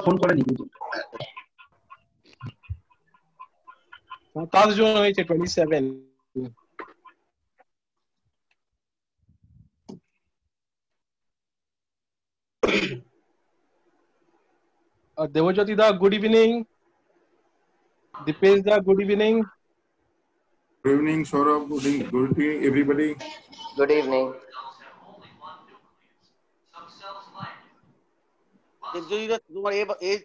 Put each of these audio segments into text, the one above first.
Phone করেনি কিন্তু 7 জন হয়েছে 27 Devajyoti da, good evening. Dipesh da, good evening. Good evening, Saurabh. Good evening, everybody. Good evening. দেবজ্যোতিদা তোমার এই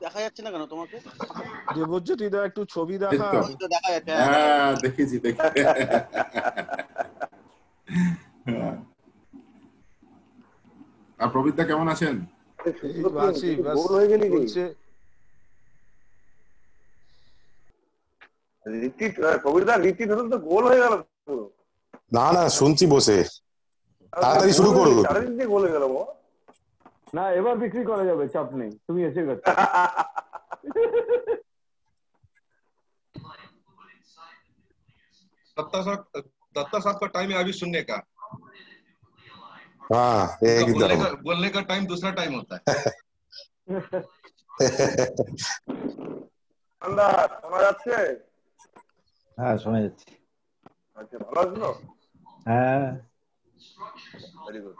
দেখা যাচ্ছে না কেন তোমাকে? দেবজ্যোতি দা একটু ছবি দেখা। দেখা যাচ্ছে। হ্যাঁ দেখেছি আর প্রবীর দা কেমন আছেন? গোল হয়ে গেলি প্রবীর দা, রিটিট হলো তো গোল হয়ে গেল পুরো। না না শুনছি বসে, তাড়াতাড়ি শুরু করুন। গোল হয়ে গেল না, এবার বিক্রি করা যাবে, চাপ নেই, তুমি এসে গেছো। दत्ता साहब का टाइम है अभी सुनने का। हाँ बोलने का टाइम दूसरा टाइम होता है। শোনা যাচ্ছে? হ্যাঁ শোনা যাচ্ছে। আচ্ছা ভালো আছো? হ্যাঁ ভেরি গুড।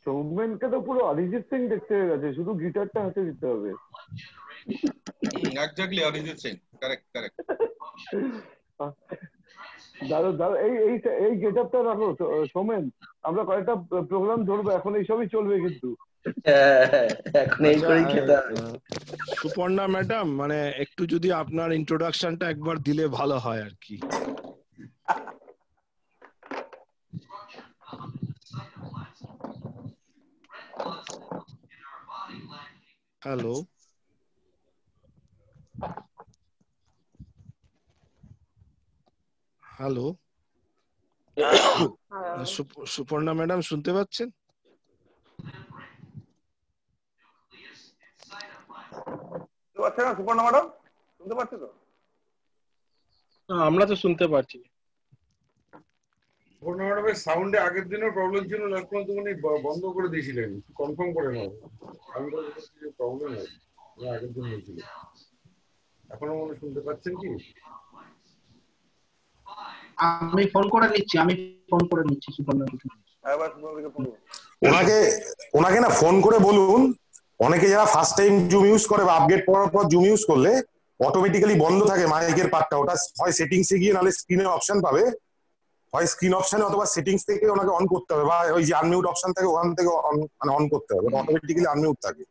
সৌমেনকে তো পুরো অরিজিৎ সিং দেখতে হয়ে গেছে, শুধু গিটারটা হাতে দিতে হবে। Exactly Arijit Singh, correct correct. দাদা দাদা এই গেটআপটা রাখো সৌমেন, আমরা কয়েকটা প্রোগ্রাম ধরবো এখন, এইসবই চলবে কিন্তু। এখন এই করেই খেতে হবে। সুপর্ণা ম্যাডাম, মানে একটু যদি আপনার ইন্ট্রোডাকশনটা একবার দিলে ভালো হয় আর কি। হ্যালো হ্যালো সুপর্ণা ম্যাডাম শুনতে পাচ্ছেন? সুপর্ণা ম্যাডাম শুনতে পাচ্ছ তো? আমরা তো শুনতে পাচ্ছি। সুপর্ণা ম্যাডামের সাউন্ডে আগের দিনও প্রবলেম ছিল, লাস্ট পর্যন্ত উনি বন্ধ করে দিয়েছিলেন, কনফার্ম করে নাও সাউন্ডের কিছু প্রবলেম হয় আগের দিন হয়েছিল। এখনো মনে শুনতে পাচ্ছেন কি? আমি ফোন করে নিচ্ছি সুপর্ণা। ওনাকে না ফোন করে বলুন, অনেকে যারা ফার্স্ট টাইম জুম ইউজ করে বা আপডেট করার পর জুম ইউজ করলে অটোমেটিক্যালি বন্ধ থাকে মাইকের পার্টটা, ওটা হয় সেটিংসে গিয়ে নাহলে স্ক্রিনে অপশন পাবে, হয় স্ক্রিন অপশনে অথবা সেটিংস থেকে ওনাকে অন করতে হবে, বা ওই যে আনমিউট অপশন থাকে ওখান থেকে মানে অন করতে হবে, ওটা অটোমেটিক্যালি আনমিউট থাকে।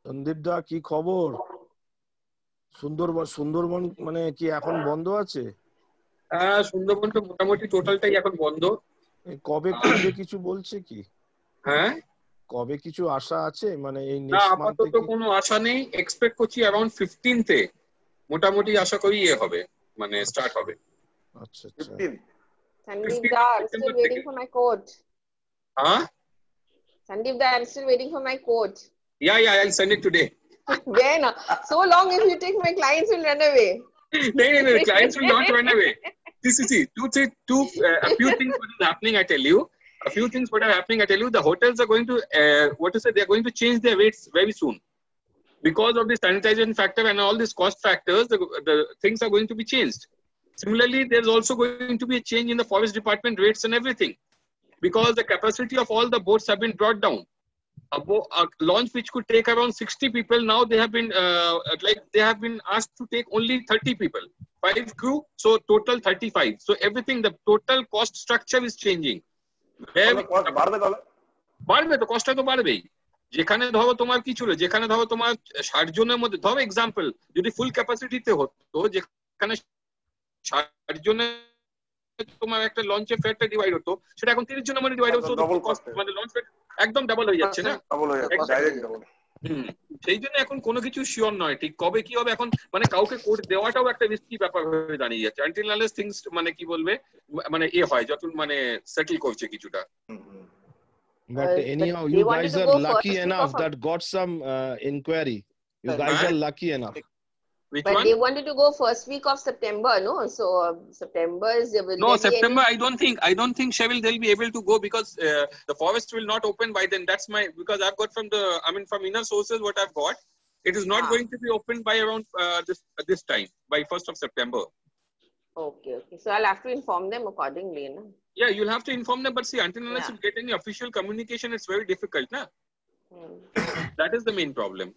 সন্দীপ দা কি খবর? সুন্দরবন মানে কি এখন বন্ধ আছে? হ্যাঁ সুন্দরবনটা মোটামুটি টোটালটাই এখন বন্ধ। কবে খুলবে কিছু বলছে কি? হ্যাঁ কবে কিছু আশা আছে মানে এই না আপাতত কোনো আশা নেই, এক্সপেক্ট করছি अराउंड 15th এ মোটামুটি আশা করি হবে মানে স্টার্ট হবে। আচ্ছা আচ্ছা। Sandeep da, I'm still waiting for my coat. Huh? Sandeep da, I'm still waiting for my coat. Yeah, I'll send it today. When? So long if you take my clients will run away. No, clients will not run away. See, a few things what is happening, I tell you. A few things what are happening, I tell you. The hotels are going to, they're going to change their rates very soon. Because of the sanitization factor and all these cost factors, the things are going to be changed. Similarly, there's also going to be a change in the forest department rates and everything. Because the capacity of all the boats have been brought down. A launch which could take around 60 people, now they have been asked to take only 30 people, 5 crew, so total 35. So everything, the total cost structure is changing. বাড়বে তো, কষ্টটা তো বাড়বেই। যেখানে ধরো তোমার কি ছিল, যেখানে ধরো তোমার 60 জনের মধ্যে, ধরো এক্সাম্পল যদি ফুল ক্যাপাসিটিতে হতো, যেখানে 60 জনের তোমার একটা লঞ্চের ফেয়ারটা ডিভাইড হতো, সেটা এখন 30 জনের মধ্যে ডিভাইড হতো, মানে লঞ্চ ফেয়ার একদম ডাবল হয়ে যাচ্ছে না। সেই জন্য এখন কোনো কিছু শিওর নয় ঠিক কবে কি হবে এখন মানে কাউকে কোড দেওয়াটাও একটা রিস্কি ব্যাপার হয়ে দাঁড়িয়ে যাচ্ছে আনটিল আনলেস থিংস মানে কি বলবে মানে হয় যত মানে সেটেল করছে কিছুটা But anyhow, they you wanted guys to are go lucky first week enough of that got some inquiry. You guys are lucky enough. Which But one? they wanted to go first week of September, no? So September is will No, there be September. any... I don't think Sheville they'll be able to go because the forest will not open by then. That's my because I've got from inner sources what I've got. It is not going to be opened by around this time by 1st of September. Okay. So I'll have to inform them accordingly, no? Yeah, you'll have to inform them. But see, until unless you get any official communication, it's very difficult, na? That is the main problem.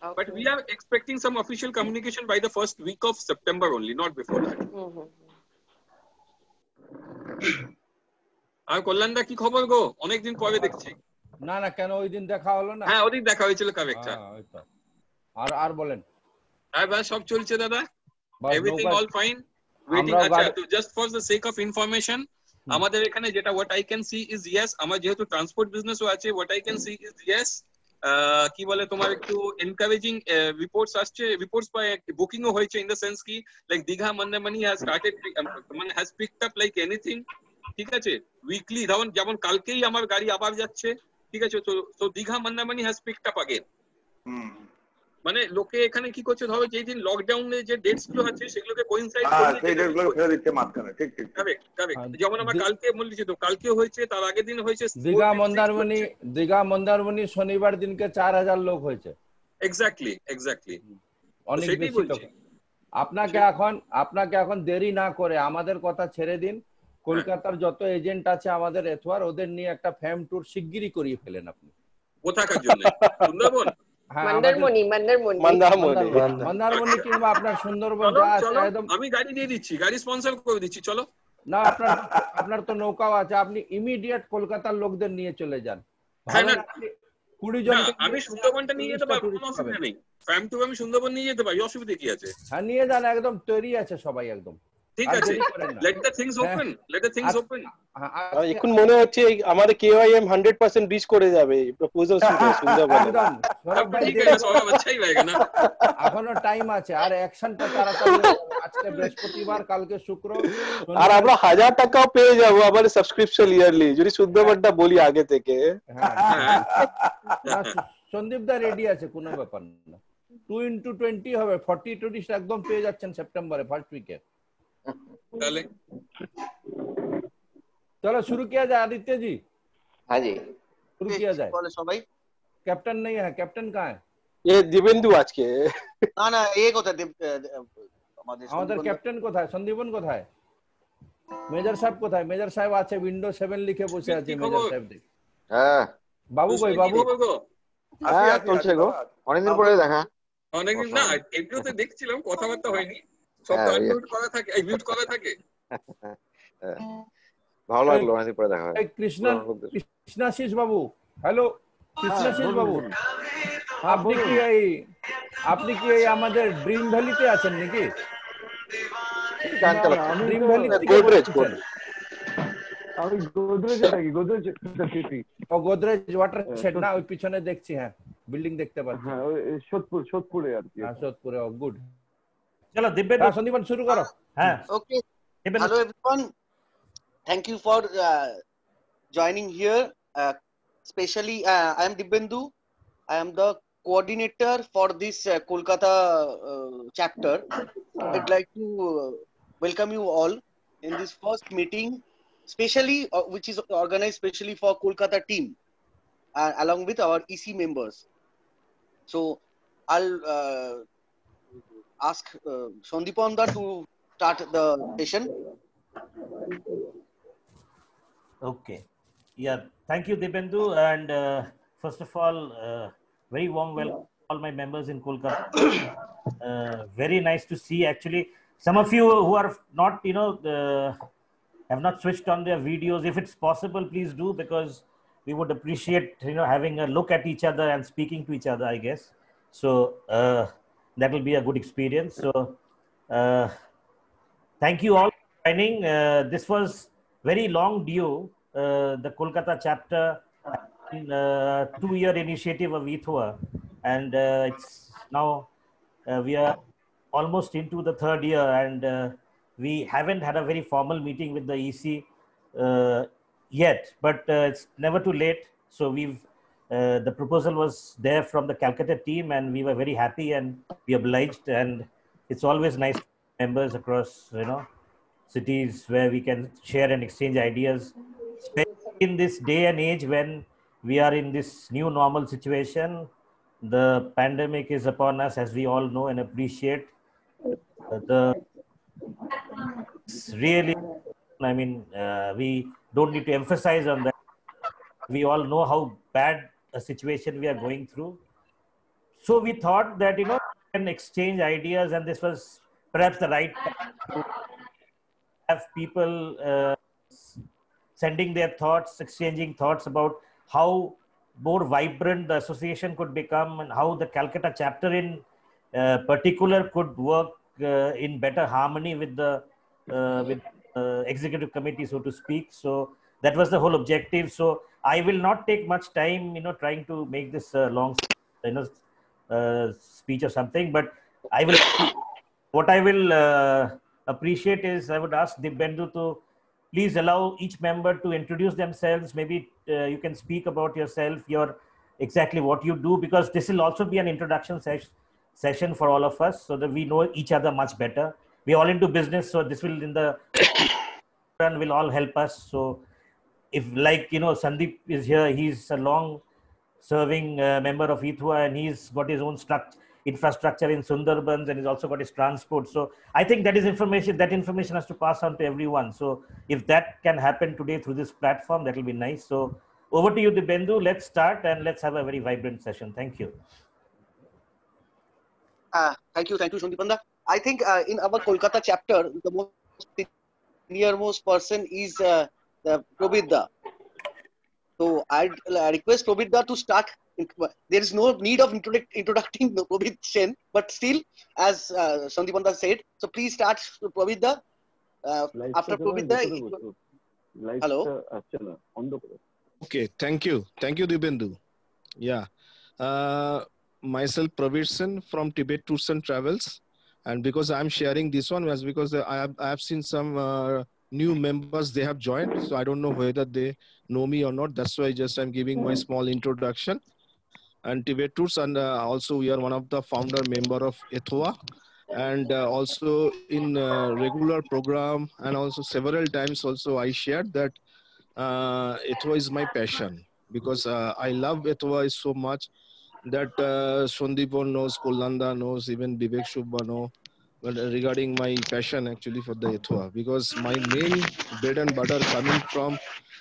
Okay. But we are expecting some official communication by the first week of September only, not before that. আর কল্যাণদা কি খবর গো অনেকদিন পরে দেখছি না না কেন ওই দিন দেখা হলো না হ্যাঁ ওদিন দেখা হয়েছিল কারেক্ট ওই তো আর বলেন হ্যাঁ বাস সব চলছে দাদা এভরিথিং অল ফাইন ওয়েটিং আচ্ছা তো just for the sake of information আমাদের এখানে যেটা what I can see is yes আমার যেহেতু ট্রান্সপোর্ট বিজনেসও আছে what I can see is yes কি বলে তোমার একটু এনকারেজিং রিপোর্টস আসছে রিপোর্টস পাই বুকিংও হয়েছে ইন দ্য সেন্স কি like Digha Mandarmani has started মানে has picked up like anything ঠিক আছে উইকলি যেমন কালকেই আমার গাড়ি আবার যাচ্ছে ঠিক আছে তো Digha Mandarmani has picked up again মানে লোকে এখানে কি করছে ধরো যেই দিন লকডাউনে যে ডেটস গুলো আছে সেগুলোকে কোইনসাইড করে সেই ডেটগুলো ফেলে দিচ্ছে মাঝখানে ঠিক কারেক্ট যেমন আমরা কালকে বলেছি তো কালকে হয়েছে তার আগের দিন হয়েছে দীঘা মন্দারমণি শনিবার দিনকে 4000 লোক হয়েছে এক্স্যাক্টলি অনেক বেশি লোক আপনাকে এখন দেরি না করে আমাদের কথা ছেড়ে দিন কলকাতার যত এজেন্ট আছে আমাদের এথওয়ার ওদের নিয়ে একটা ফ্যাম ট্যুর শিগগিরই করিয়ে ফেলেন আপনি কোথাকার জন্য সুন্দরবন মন্দারমণি কিংবা আপনার সুন্দরবন যা আছে একদম আমি গাড়ি দিয়ে দিচ্ছি গাড়ি স্পন্সর করে দিচ্ছি চলো না আপনার তো নৌকাও আছে আপনি ইমিডিয়েট কলকাতার লোকদের নিয়ে চলে যান 20 জন আমি সুন্দরবনটা নিয়ে যেতে পারবো কোনো অসুবিধা নেই ফ্যাম টু আমি সুন্দরবন নিয়ে যেতে পারি অসুবিধা কি আছে হ্যাঁ নিয়ে যান একদম তৈরি আছে সবাই একদম ঠিক আছে লেট দ্য থিংস ওপেন এখন মনে হচ্ছে আমাদের কেওআইএম 100% রিচ করে যাবে প্রপোজাল শুনে সুন্দরবন একদম ঠিক আছে সব আচ্ছাই হয়েগা না এখনো টাইম আছে আর অ্যাকশনটা তাড়াতাড়ি আজকে বৃহস্পতিবার কালকে শুক্র আর আমরা 1000 টাকাও পেয়ে যাব আবার সাবস্ক্রিপশন ইয়ারলি যদি সুন্দরবনটা বলি আগে থেকে সন্দীপ দা রেডি আছে কোনো ব্যাপার না 2x20 হবে 40 টুরিস্ট একদম পেয়ে যাচ্ছেন সেপ্টেম্বরে ফার্স্ট উইকে चलो शुरू किया जाए आदित्य जी हाँ जी शुरू किया जाए बोले सबाई कैप्टन नहीं है कैप्टन कहाँ है ये दिवेंदु आज के না এক কথা আমাদের ক্যাপ্টেন কোথায় সন্দীপন কোথায় মেজর সাহেব কোথায় মেজর সাহেব আছে উইন্ডো 7 লিখে বসে আছে মেজর সাহেব হ্যাঁ বাবু কই বাবু হ্যাঁ চলছে গো অনেকদিন পরে দেখা অনেকদিন না এগুলোতে দেখছিলাম কথাবার্তা হয়নি সব মিউট করা থাকে মিউট করা থাকে ভালো লাগলো অনেকদিন পরে দেখা হয় কৃষ্ণাশিস বাবু হ্যালো কৃষ্ণাশিস বাবু আপনি কি এই আমাদের ড্রিম ভ্যালিতে আছেন নাকি ড্রিম ভ্যালি আমি গোদরেজে থাকি গোদরেজ সিটি ও গোদরেজ ওয়াটার শেড না ওই পিছনে দেখছি হ্যাঁ বিল্ডিং দেখতে পাচ্ছি হ্যাঁ ওই সোদপুরে আর কি হ্যাঁ সোদপুরে ও গুড चलो दिव्य संदीपन शुरू करो हाँ okay hello everyone thank you for joining here especially I am Dibyendu I am the coordinator for this Kolkata chapter I'd like to welcome you all in this first meeting especially which is organized specially for Kolkata team along with our EC members so I'll ask Sondipanda to start the session. Okay. Yeah. Thank you, Dibendu. And first of all, very warm welcome to all my members in Kolkata. Very nice to see. Actually, some of you who are not, have not switched on their videos. If it's possible, please do because we would appreciate, having a look at each other and speaking to each other. I guess so. That will be a good experience. So, thank you all for joining. This was very long due. The Kolkata chapter 2-year initiative of ETHWA, and it's now we are almost into the 3rd year, and we haven't had a very formal meeting with the EC yet, but it's never too late. So we've the proposal was there from the Calcutta team, and we were very happy and we obliged. And it's always nice to have members across, cities where we can share and exchange ideas, especially in this day and age when we are in this new normal situation. The pandemic is upon us, as we all know and appreciate. It's really, we don't need to emphasize on that. We all know how bad a situation we are going through. So we thought that, we can exchange ideas, and this was perhaps the right time to have people sending their thoughts, exchanging thoughts about how more vibrant the association could become, and how the Calcutta chapter in particular could work in better harmony with the executive committee, so to speak. So that was the whole objective. So I will not take much time, trying to make this a long, speech or something. But I will. What I will appreciate is I would ask Dibendu to please allow each member to introduce themselves. Maybe you can speak about yourself, exactly what you do, because this will also be an introduction session for all of us, so that we know each other much better. We're all into business, so this will in the run will all help us. So if Sandeep is here, he's a long serving member of ETHWA, and he's got his own infrastructure in Sundarbans, and he's also got his transport. So I think that information has to pass on to everyone. So if that can happen today through this platform, that will be nice. So over to you, Dibendu. Let's start and let's have a very vibrant session. Thank you. Thank you, Sundipanda. I think in our Kolkata chapter, the most senior-most person is Probidda. So I request Probidda to start. There is no need of introducing Probid Sen, but still, as Sandipanda said, so please start Probidda. After Probidda, hello. Okay, thank you, Dibendu. Yeah, myself Probid Sen from Tibet Tours and Travels, and because I'm sharing this one was because I have seen some new members, they have joined, so I don't know whether they know me or not. That's why just I'm giving my small introduction. And Tibet Tours, and also we are one of the founder member of ETHWA, and also in regular program, and also several times also I shared that ETHWA is my passion, because I love ETHWA so much that Sandipon knows, Kolanda knows, even Vivek Shubha knows. But regarding my passion actually for the ETHWA, because my main bread and butter coming from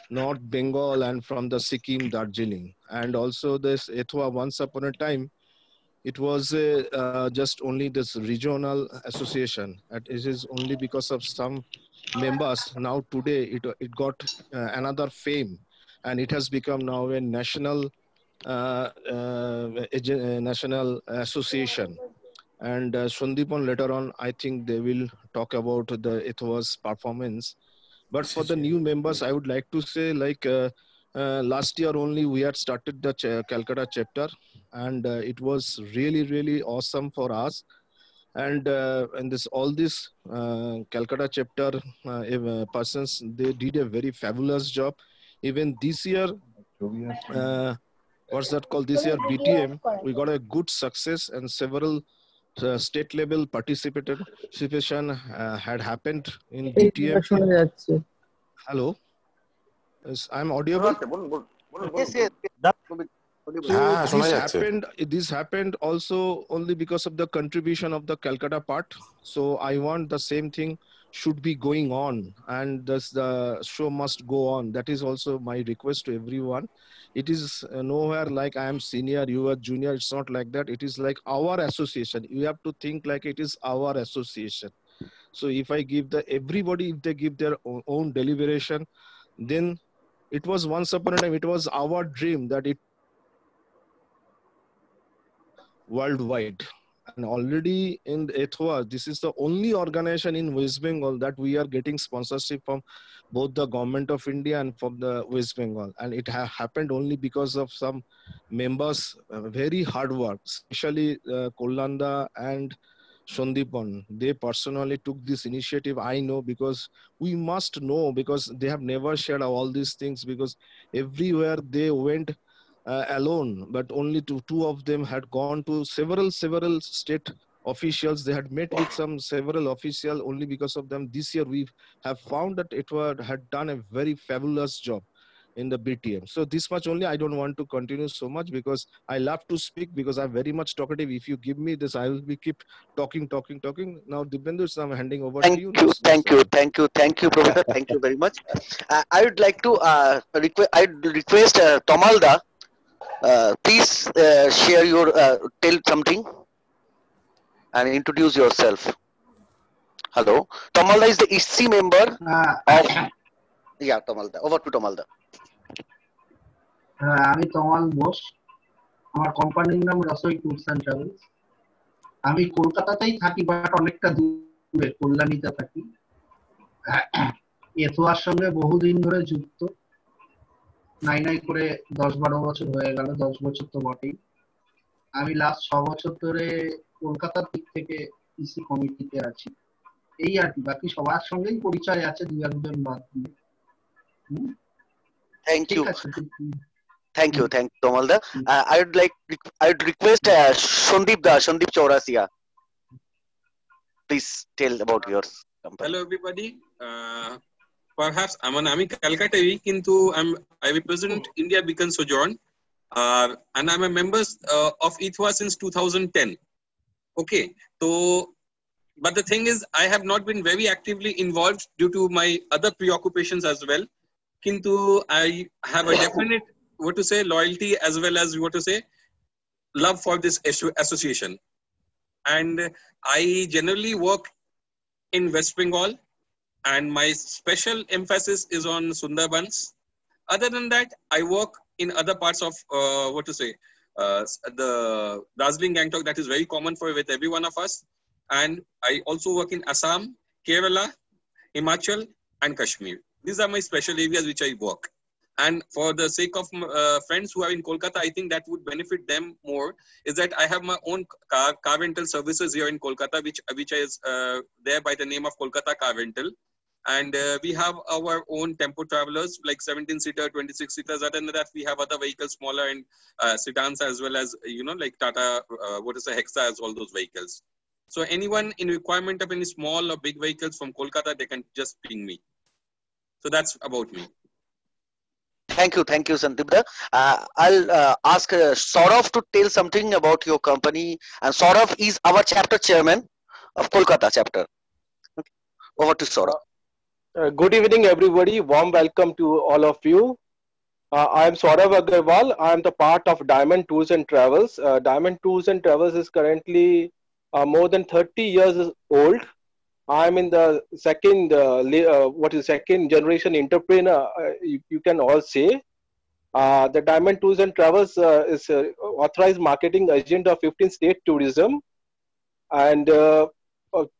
North Bengal and from the Sikkim, Darjeeling, and also this ETHWA once upon a time, it was just only this regional association. It is only because of some members. Now today it got another fame, and it has become now a national national association. And Sandipon later on, I think they will talk about the ETHWA's performance. But for the new members, I would like to say, like last year only we had started the Calcutta chapter, and it was really, really awesome for us. And all this Calcutta chapter persons, they did a very fabulous job. Even this year, what's that called? This year BTM, we got a good success, and several state level participation had happened in BTM. Hello, yes, I'm audible. Yes, yes. So this happened also only because of the contribution of the Calcutta part. So I want the same thing should be going on, and thus the show must go on. That is also my request to everyone. It is nowhere like I am senior, you are junior. It's not like that. It is like our association. You have to think like it is our association. So if I give everybody, if they give their own deliberation, then it was once upon a time, it was our dream that it worldwide. And already in ETHWA, this is the only organization in West Bengal that we are getting sponsorship from both the government of India and from the West Bengal. And it happened only because of some members' very hard work, especially Kollanda and Sandipan. They personally took this initiative. I know because we must know, because they have never shared all these things, because everywhere they went alone, but only two of them had gone to several state officials. They had met with several officials. Only because of them, this year we have found that ETHWA had done a very fabulous job in the BTM. So this much only. I don't want to continue so much because I love to speak, because I'm very much talkative. If you give me this, I will be keep talking. Now, Dibyendu, I'm handing over to you. Thank you, Professor. Thank you very much. I would like to request Tamalda. Please share your tell something and introduce yourself. Hello, Tamalda is the EC member of. Yeah, Tamalda. Over to Tamalda. আমি তমাল বোস, আমার কোম্পানির নাম রসই tours and travels. আমি কলকাতাতেই থাকি, but অনেকটা দূরে, কল্যাণীতে থাকি। এথোয়ার সঙ্গে বহুদিন ধরে যুক্ত, নাই করে 10-12 বছর হয়ে গেল, 10 বছর তো বটেই। আমি লাস্ট 6 বছর ধরে কলকাতার দিক থেকে ইসি কমিটিতে আছি, এই আর কি। বাকি সবার সঙ্গেই পরিচয় আছে, 2-1 বাদ দিয়ে। Thank you, Tamalda. I would request Sandip Chaurasia. Please tell about your company. Hello, everybody. Perhaps I'm Calcutta, kintu I represent India Beacon Sojourn, and I'm a member of ETHWA since 2010. Okay, so but the thing is, I have not been very actively involved due to my other preoccupations as well. Kintu I have a definite loyalty as well as love for this association, and I generally work in West Bengal, and my special emphasis is on Sundarbans. Other than that, I work in other parts of the Darjeeling Gangtok, that is very common with every one of us, and I also work in Assam, Kerala, Himachal, and Kashmir. These are my special areas which I work. And for the sake of friends who are in Kolkata, I think that would benefit them more, is that I have my own car rental services here in Kolkata, which is there by the name of Kolkata Car Rental. And we have our own tempo travelers, like 17-seater, 26-seaters. Other than that, we have other vehicles, smaller and sedans, as well as, like Tata, Hexa, as all those vehicles. So anyone in requirement of any small or big vehicles from Kolkata, they can just ping me. So that's about me. Thank you, Sandipda. I'll ask Saurav to tell something about your company. And Saurav is our chapter chairman of Kolkata chapter. Okay. Over to Saurav. Good evening, everybody. Warm welcome to all of you. I am Saurav Agarwal. I am the part of Diamond Tours and Travels. Diamond Tours and Travels is currently more than 30 years old. I am in the second generation entrepreneur, you can all say. The Diamond Tours and Travels is authorized marketing agent of 15 state tourism, and a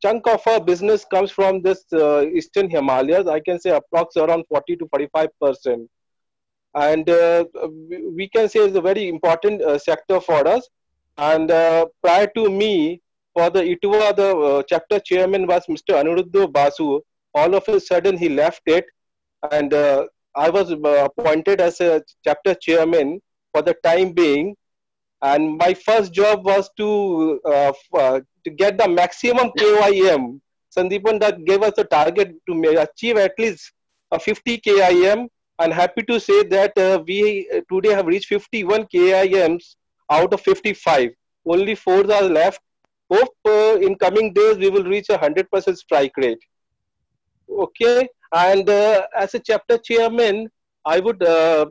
chunk of our business comes from this Eastern Himalayas. I can say approx around 40 to 45%, and we can say it's a very important sector for us. And prior to me, for the ETHWA, the chapter chairman was Mr. Anuruddha Basu. All of a sudden, he left it, and I was appointed as a chapter chairman for the time being. And my first job was to get the maximum KYM. Sandipan that gave us a target to achieve at least 50 KIM. I'm happy to say that we today have reached 51 KIMs out of 55. Only 4 are left. Hope in coming days we will reach 100% strike rate. Okay, and as a chapter chairman, I would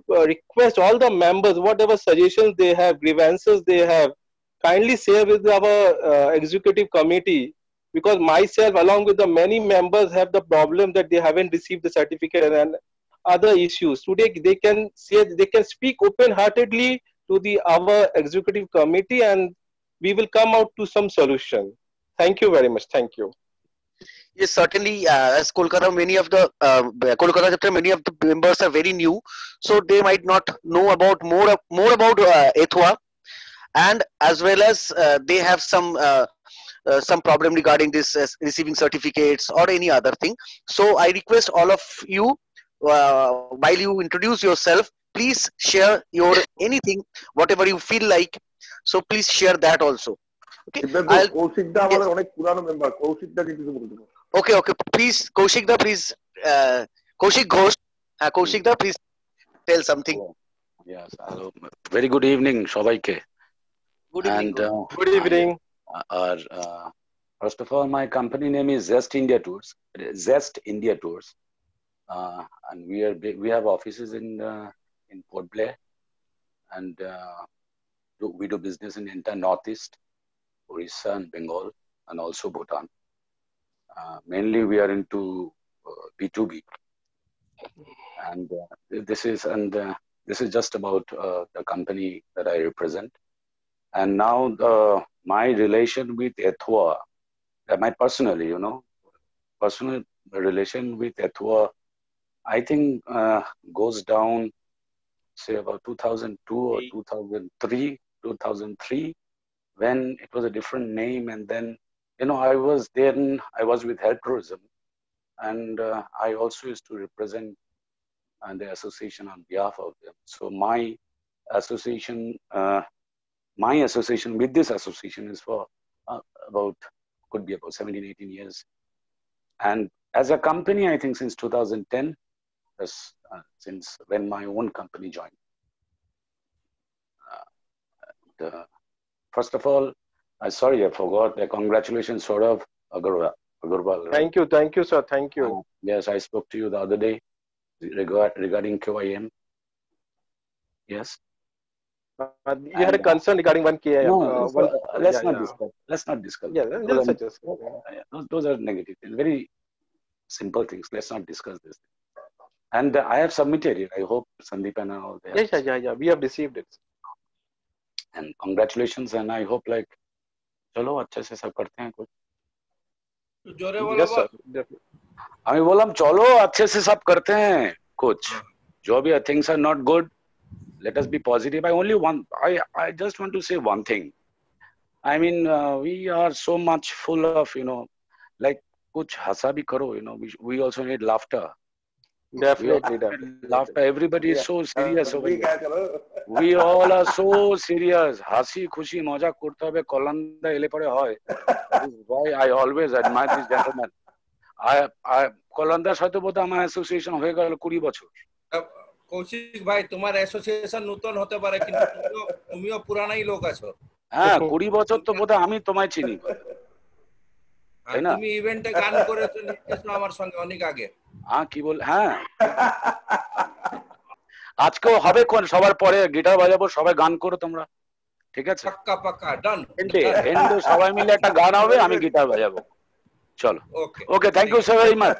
request all the members, whatever suggestions they have, grievances they have, kindly share with our executive committee, because myself along with the many members have the problem that they haven't received the certificate and other issues. Today they can speak open-heartedly to our executive committee, and we will come out to some solution. Thank you very much. Thank you. Yes, certainly. As Kolkata, Kolkata chapter, many of the members are very new, so they might not know about more about ETHWA, and as well as they have some problem regarding this receiving certificates or any other thing. So I request all of you, while you introduce yourself, please share your anything, whatever you feel like. So please share that also. Okay. কৌশিকদা আমাদের অনেক পুরানো member, কৌশিকদা কিছু বলতে। Okay, please, Kaushikda, please, Kaushik Ghosh, Kaushikda, please tell something. Yes, hello. Very good evening, সবাইকে. Good evening. Good evening. First of all, my company name is Zest India Tours. And we have offices in Port Blair, and we do business in entire Northeast, Orissa and Bengal, and also Bhutan. Mainly we are into B2B, and this is just about the company that I represent. And now my relation with ETHWA, my personal relation with ETHWA, I think goes down, say about 2002 or 2003, when it was a different name. And then, I was with Health Tourism, and I also used to represent the association on behalf of them. So my association with this association is for could be about 17, 18 years. And as a company, I think since 2010, since when my own company joined. First of all, sorry, I forgot. Congratulations, Saurav Agarwal. Thank you, sir. Thank you. Yes, I spoke to you the other day regarding QIM. Yes. You had a concern regarding one KIM. No, let's not discuss. Yeah, those are negative things. Very simple things. Let's not discuss this. And I have submitted it. I hope Sandeep and all. Yeah. We have received it. And congratulations. And I hope चलो अच्छे से सब करते हैं कुछ। जोरे बोलो बस। हमें बोला हम चलो अच्छे से सब करते हैं कुछ। जो भी things are not good, let us be positive. I just want to say one thing. I mean, we are so much full of, कुछ हंसा भी करो, we also need laughter. Definitely. Laughter. Everybody is so serious over here. We all are so serious. Hasi, khushi, moja korte hobe kolanda ele pore hoy. That is why I always admire this gentleman. I kolanda সাথে বোধ আমার association হয়ে গেল 20 বছর। কৌশিক ভাই, তোমার association নতুন হতে পারে, কিন্তু তুমিও পুরানাই লোক আছো। হ্যাঁ, 20 বছর তো বোধ আমি তোমায় চিনি। তাই না? তুমি ইভেন্টে গান করেছো নিশ্চয়ই আমার সঙ্গে অনেক আগে। কি বল? হ্যাঁ, আজকেও হবে কোন সবার পরে গিটার বাজাবো, সবাই গান করো তোমরা, ঠিক আছে? পাক্কা ডান। এন্ডে সবাই মিলে একটা গান হবে, আমি গিটার বাজাবো। চলো, okay, thank you so very much.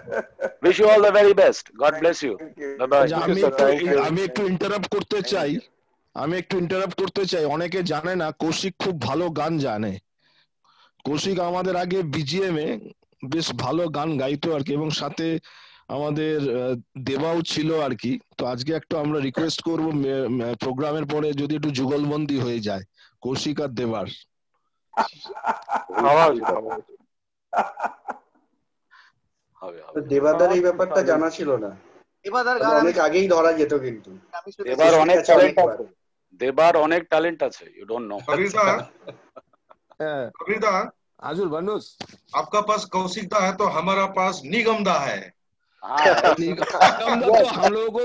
Wish you all the very best. God bless you. Bye bye. আমি একটু ইন্টারাপ্ট করতে চাই। অনেকে জানে না কৌশিক খুব ভালো গান জানে। কৌশিক আমাদের আগে বিজিএম এ বেশ ভালো গান গাইতো আর কি, এবং সাথে আমাদের দেবাও ছিল আর কি। তো আজকে একটু আমরা রিকোয়েস্ট করব প্রোগ্রামের পরে যদি একটু যুগলবন্দি হয়ে যায় কৌশিক আর দেবার। দেবাদার এই ব্যাপারটা জানা ছিল না। অনেক আগেই ধরা যেত, কিন্তু দেবার অনেক ট্যালেন্ট আছে, ইউ ডোন্ট নো। कबीर दा, आजुल बनूस, आपका पास कौशिक दा है तो हमारा पास निगम दा है। निगम दा तो हम लोगों को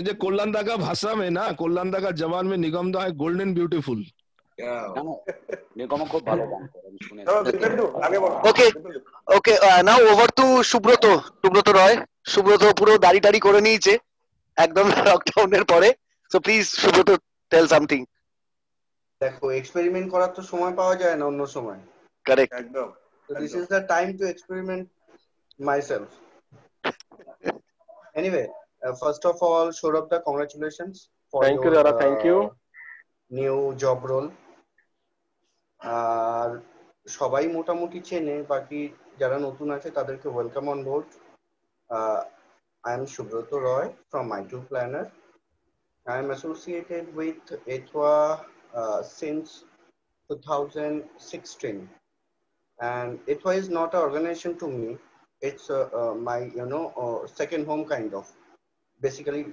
जो कोल्लंदा का भाषा में ना, कोल्लंदा का जबान में निगम दा है गोल्डन ब्यूटीफुल। निगम को ভালো গান করে আমি ওকে শুনেছি। Now over to Subrata Roy. Subrata পুরো দাড়ি করে নিয়েছে একদম লকডাউনের পরে। So please Subrata, tell something. দেখো, এক্সপেরিমেন্ট করার তো সময় পাওয়া যায় না অন্য সময়। কারেক্ট, একদম। So this is the time to experiment myself. Anyway, first of all, Saurabh, congratulations for thank you, Dada. Thank you. New job role. আর সবাই মোটামুটি চেনে, বাকি যারা নতুন আছে তাদেরকে welcome on board. I am Subroto Roy from My2 Planner. I am associated with ETHWA since 2016, and ETHWA is not an organization to me. It's my second home kind of. Basically,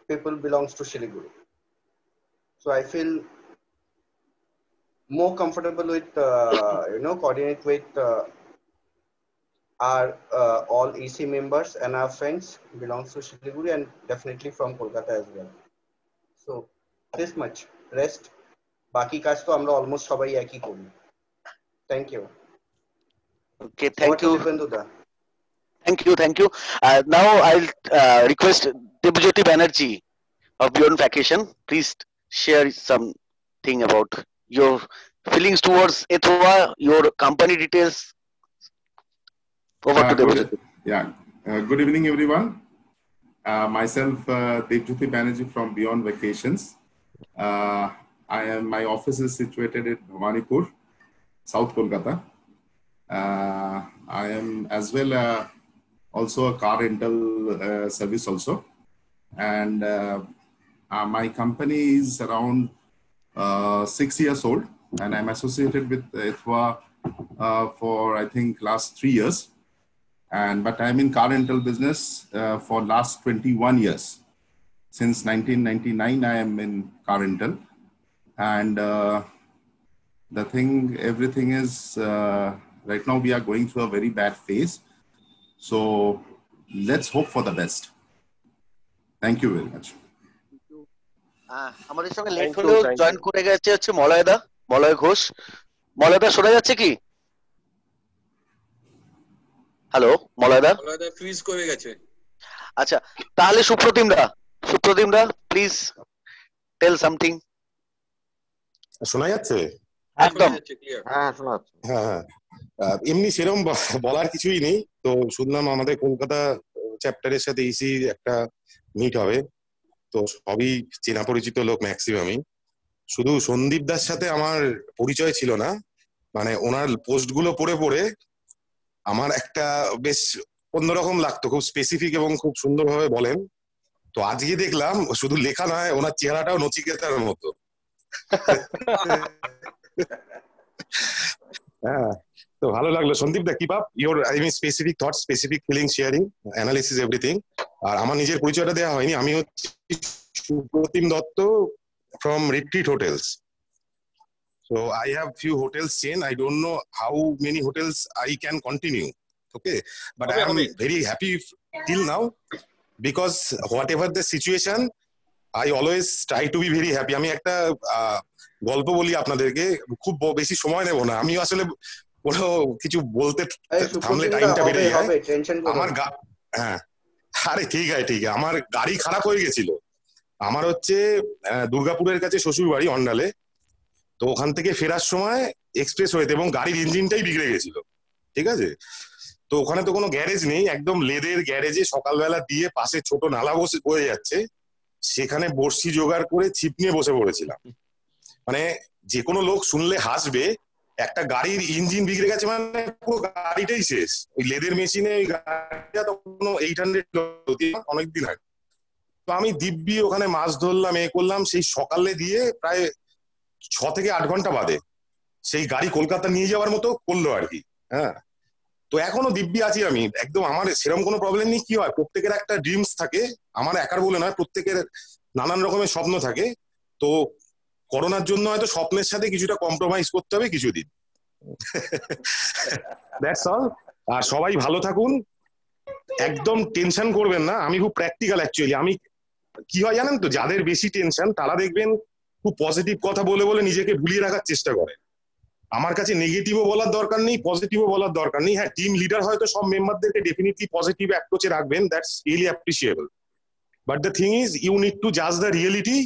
people belongs to Siliguri, so I feel more comfortable with coordinate with our all EC members and our friends belongs to Siliguri and definitely from Kolkata as well. So this much. Rest baki কাজ তো আমরা almost সবাই একই করি। Thank you. Okay, thank you. Thank you. Now I'll request Dibjyoti Banerjee of Beyond Vacation. Please share something about your feelings towards ETHWA, your company details. Over to Dibjyoti. Good evening, everyone. Myself, Dibjyoti Banerjee from Beyond Vacations. My office is situated in Bhawanipur, South Kolkata. I am as well also a car rental service also, and my company is around 6 years old, and I'm associated with ETHWA for I think last 3 years, but I'm in car rental business for last 21 years. Since 1999 I am in car rental, and everything is right now we are going through a very bad phase, so let's hope for the best. Thank you very much. আমাদের সঙ্গে late হলেও join করে গেছে হচ্ছে মলয় ঘোষ। মলয়দা শোনা যাচ্ছে কি? Hello মলয়দা fridge করে গেছে। আচ্ছা, তাহলে সুপ্রতিমরা প্লিজ টেল সামথিং। শোনা যাচ্ছে? একদম হ্যাঁ শোনা যাচ্ছে। হ্যাঁ, এমনি সেরকম বলার কিছুই নেই। তো শুনলাম আমাদের কলকাতা চ্যাপ্টারের সাথে ইসি একটা মিট হবে, তো সবই চেনা পরিচিত লোক ম্যাক্সিমামই। শুধু সন্দীপ দার সাথে আমার পরিচয় ছিল না, মানে ওনার পোস্ট গুলো পড়ে পড়ে আমার একটা বেশ অন্যরকম লাগতো, খুব স্পেসিফিক এবং খুব সুন্দরভাবে বলেন। তো আজকে দেখলাম শুধু লেখা নয়, ওনার চেহারাটাও নচিকেতার মতো। হ্যাঁ, তো ভালো লাগলো। সন্দীপ দা, keep up your specific thought, specific feeling, sharing, analysis, everything. আর আমার নিজের পরিচয়টা দেওয়া হয়নি, আমি হচ্ছি Supratim Dutta from Retreat Hotels. So I have few hotels chain. I don't know how many hotels I can continue. Okay, but I am very happy till now because whatever the situation, I always try to be very happy. আমি একটা গল্প বলি আপনাদেরকে, খুব বেশি সময় নেব না। আমি আসলে কোনো কিছু বলতে থামলে টাইমটা বেড়ে যায় আমার। হ্যাঁ, আরে ঠিক আছে। আমার গাড়ি খারাপ হয়ে গেছিল। আমার হচ্ছে দুর্গাপুরের কাছে শ্বশুর বাড়ি অন্ডালে। তো ওখান থেকে ফেরার সময় এক্সপ্রেস ওয়েতে, এবং গাড়ির ইঞ্জিনটাই বিগড়ে গেছিল। ঠিক আছে, তো ওখানে তো কোনো গ্যারেজ নেই, একদম লেদের গ্যারেজে সকালবেলা দিয়ে পাশে ছোট নালা বয়ে যাচ্ছে, সেখানে বড়শি জোগাড় করে ছিপ নিয়ে বসে পড়েছিলাম। মানে যে কোনো লোক শুনলে হাসবে, একটা গাড়ির ইঞ্জিন বিগড়ে গেছে মানে পুরো গাড়িটাই শেষ। ওই লেদের মেশিনে ওই গাড়িটা তখন 800 অনেকদিন আগে। তো আমি দিব্যি ওখানে মাছ ধরলাম, করলাম, সেই সকালে দিয়ে প্রায় 6 থেকে 8 ঘন্টা বাদে সেই গাড়ি কলকাতা নিয়ে যাওয়ার মতো করলো আর কি। হ্যাঁ, তো এখনো দিব্যি আছি আমি একদম। আমার সেরকম কোনো প্রবলেম নেই। কি হয়, প্রত্যেকের একটা ড্রিমস থাকে, আমার একার বলে নয়, প্রত্যেকের নানান রকমের স্বপ্ন থাকে। তো করোনার জন্য হয়তো স্বপ্নের সাথে কিছুটা কম্প্রোমাইজ করতে হবে কিছুদিন। That's all. আর সবাই ভালো থাকুন, একদম টেনশন করবেন না। আমি খুব প্র্যাকটিক্যাল অ্যাকচুয়ালি। আমি কি হয় জানেন তো, যাদের বেশি টেনশন তারা দেখবেন খুব পজিটিভ কথা বলে বলে নিজেকে ভুলিয়ে রাখার চেষ্টা করে। আমার কাছে নেগেটিভও বলার দরকার নেই, পজিটিভও বলার দরকার নেই। হ্যাঁ, টিম লিডার হয়তো সব মেম্বারদেরকে ডেফিনেটলি পজিটিভ অ্যাপ্রোচে রাখবেন, that's really appreciable. But the thing is, you need to জাজ the reality,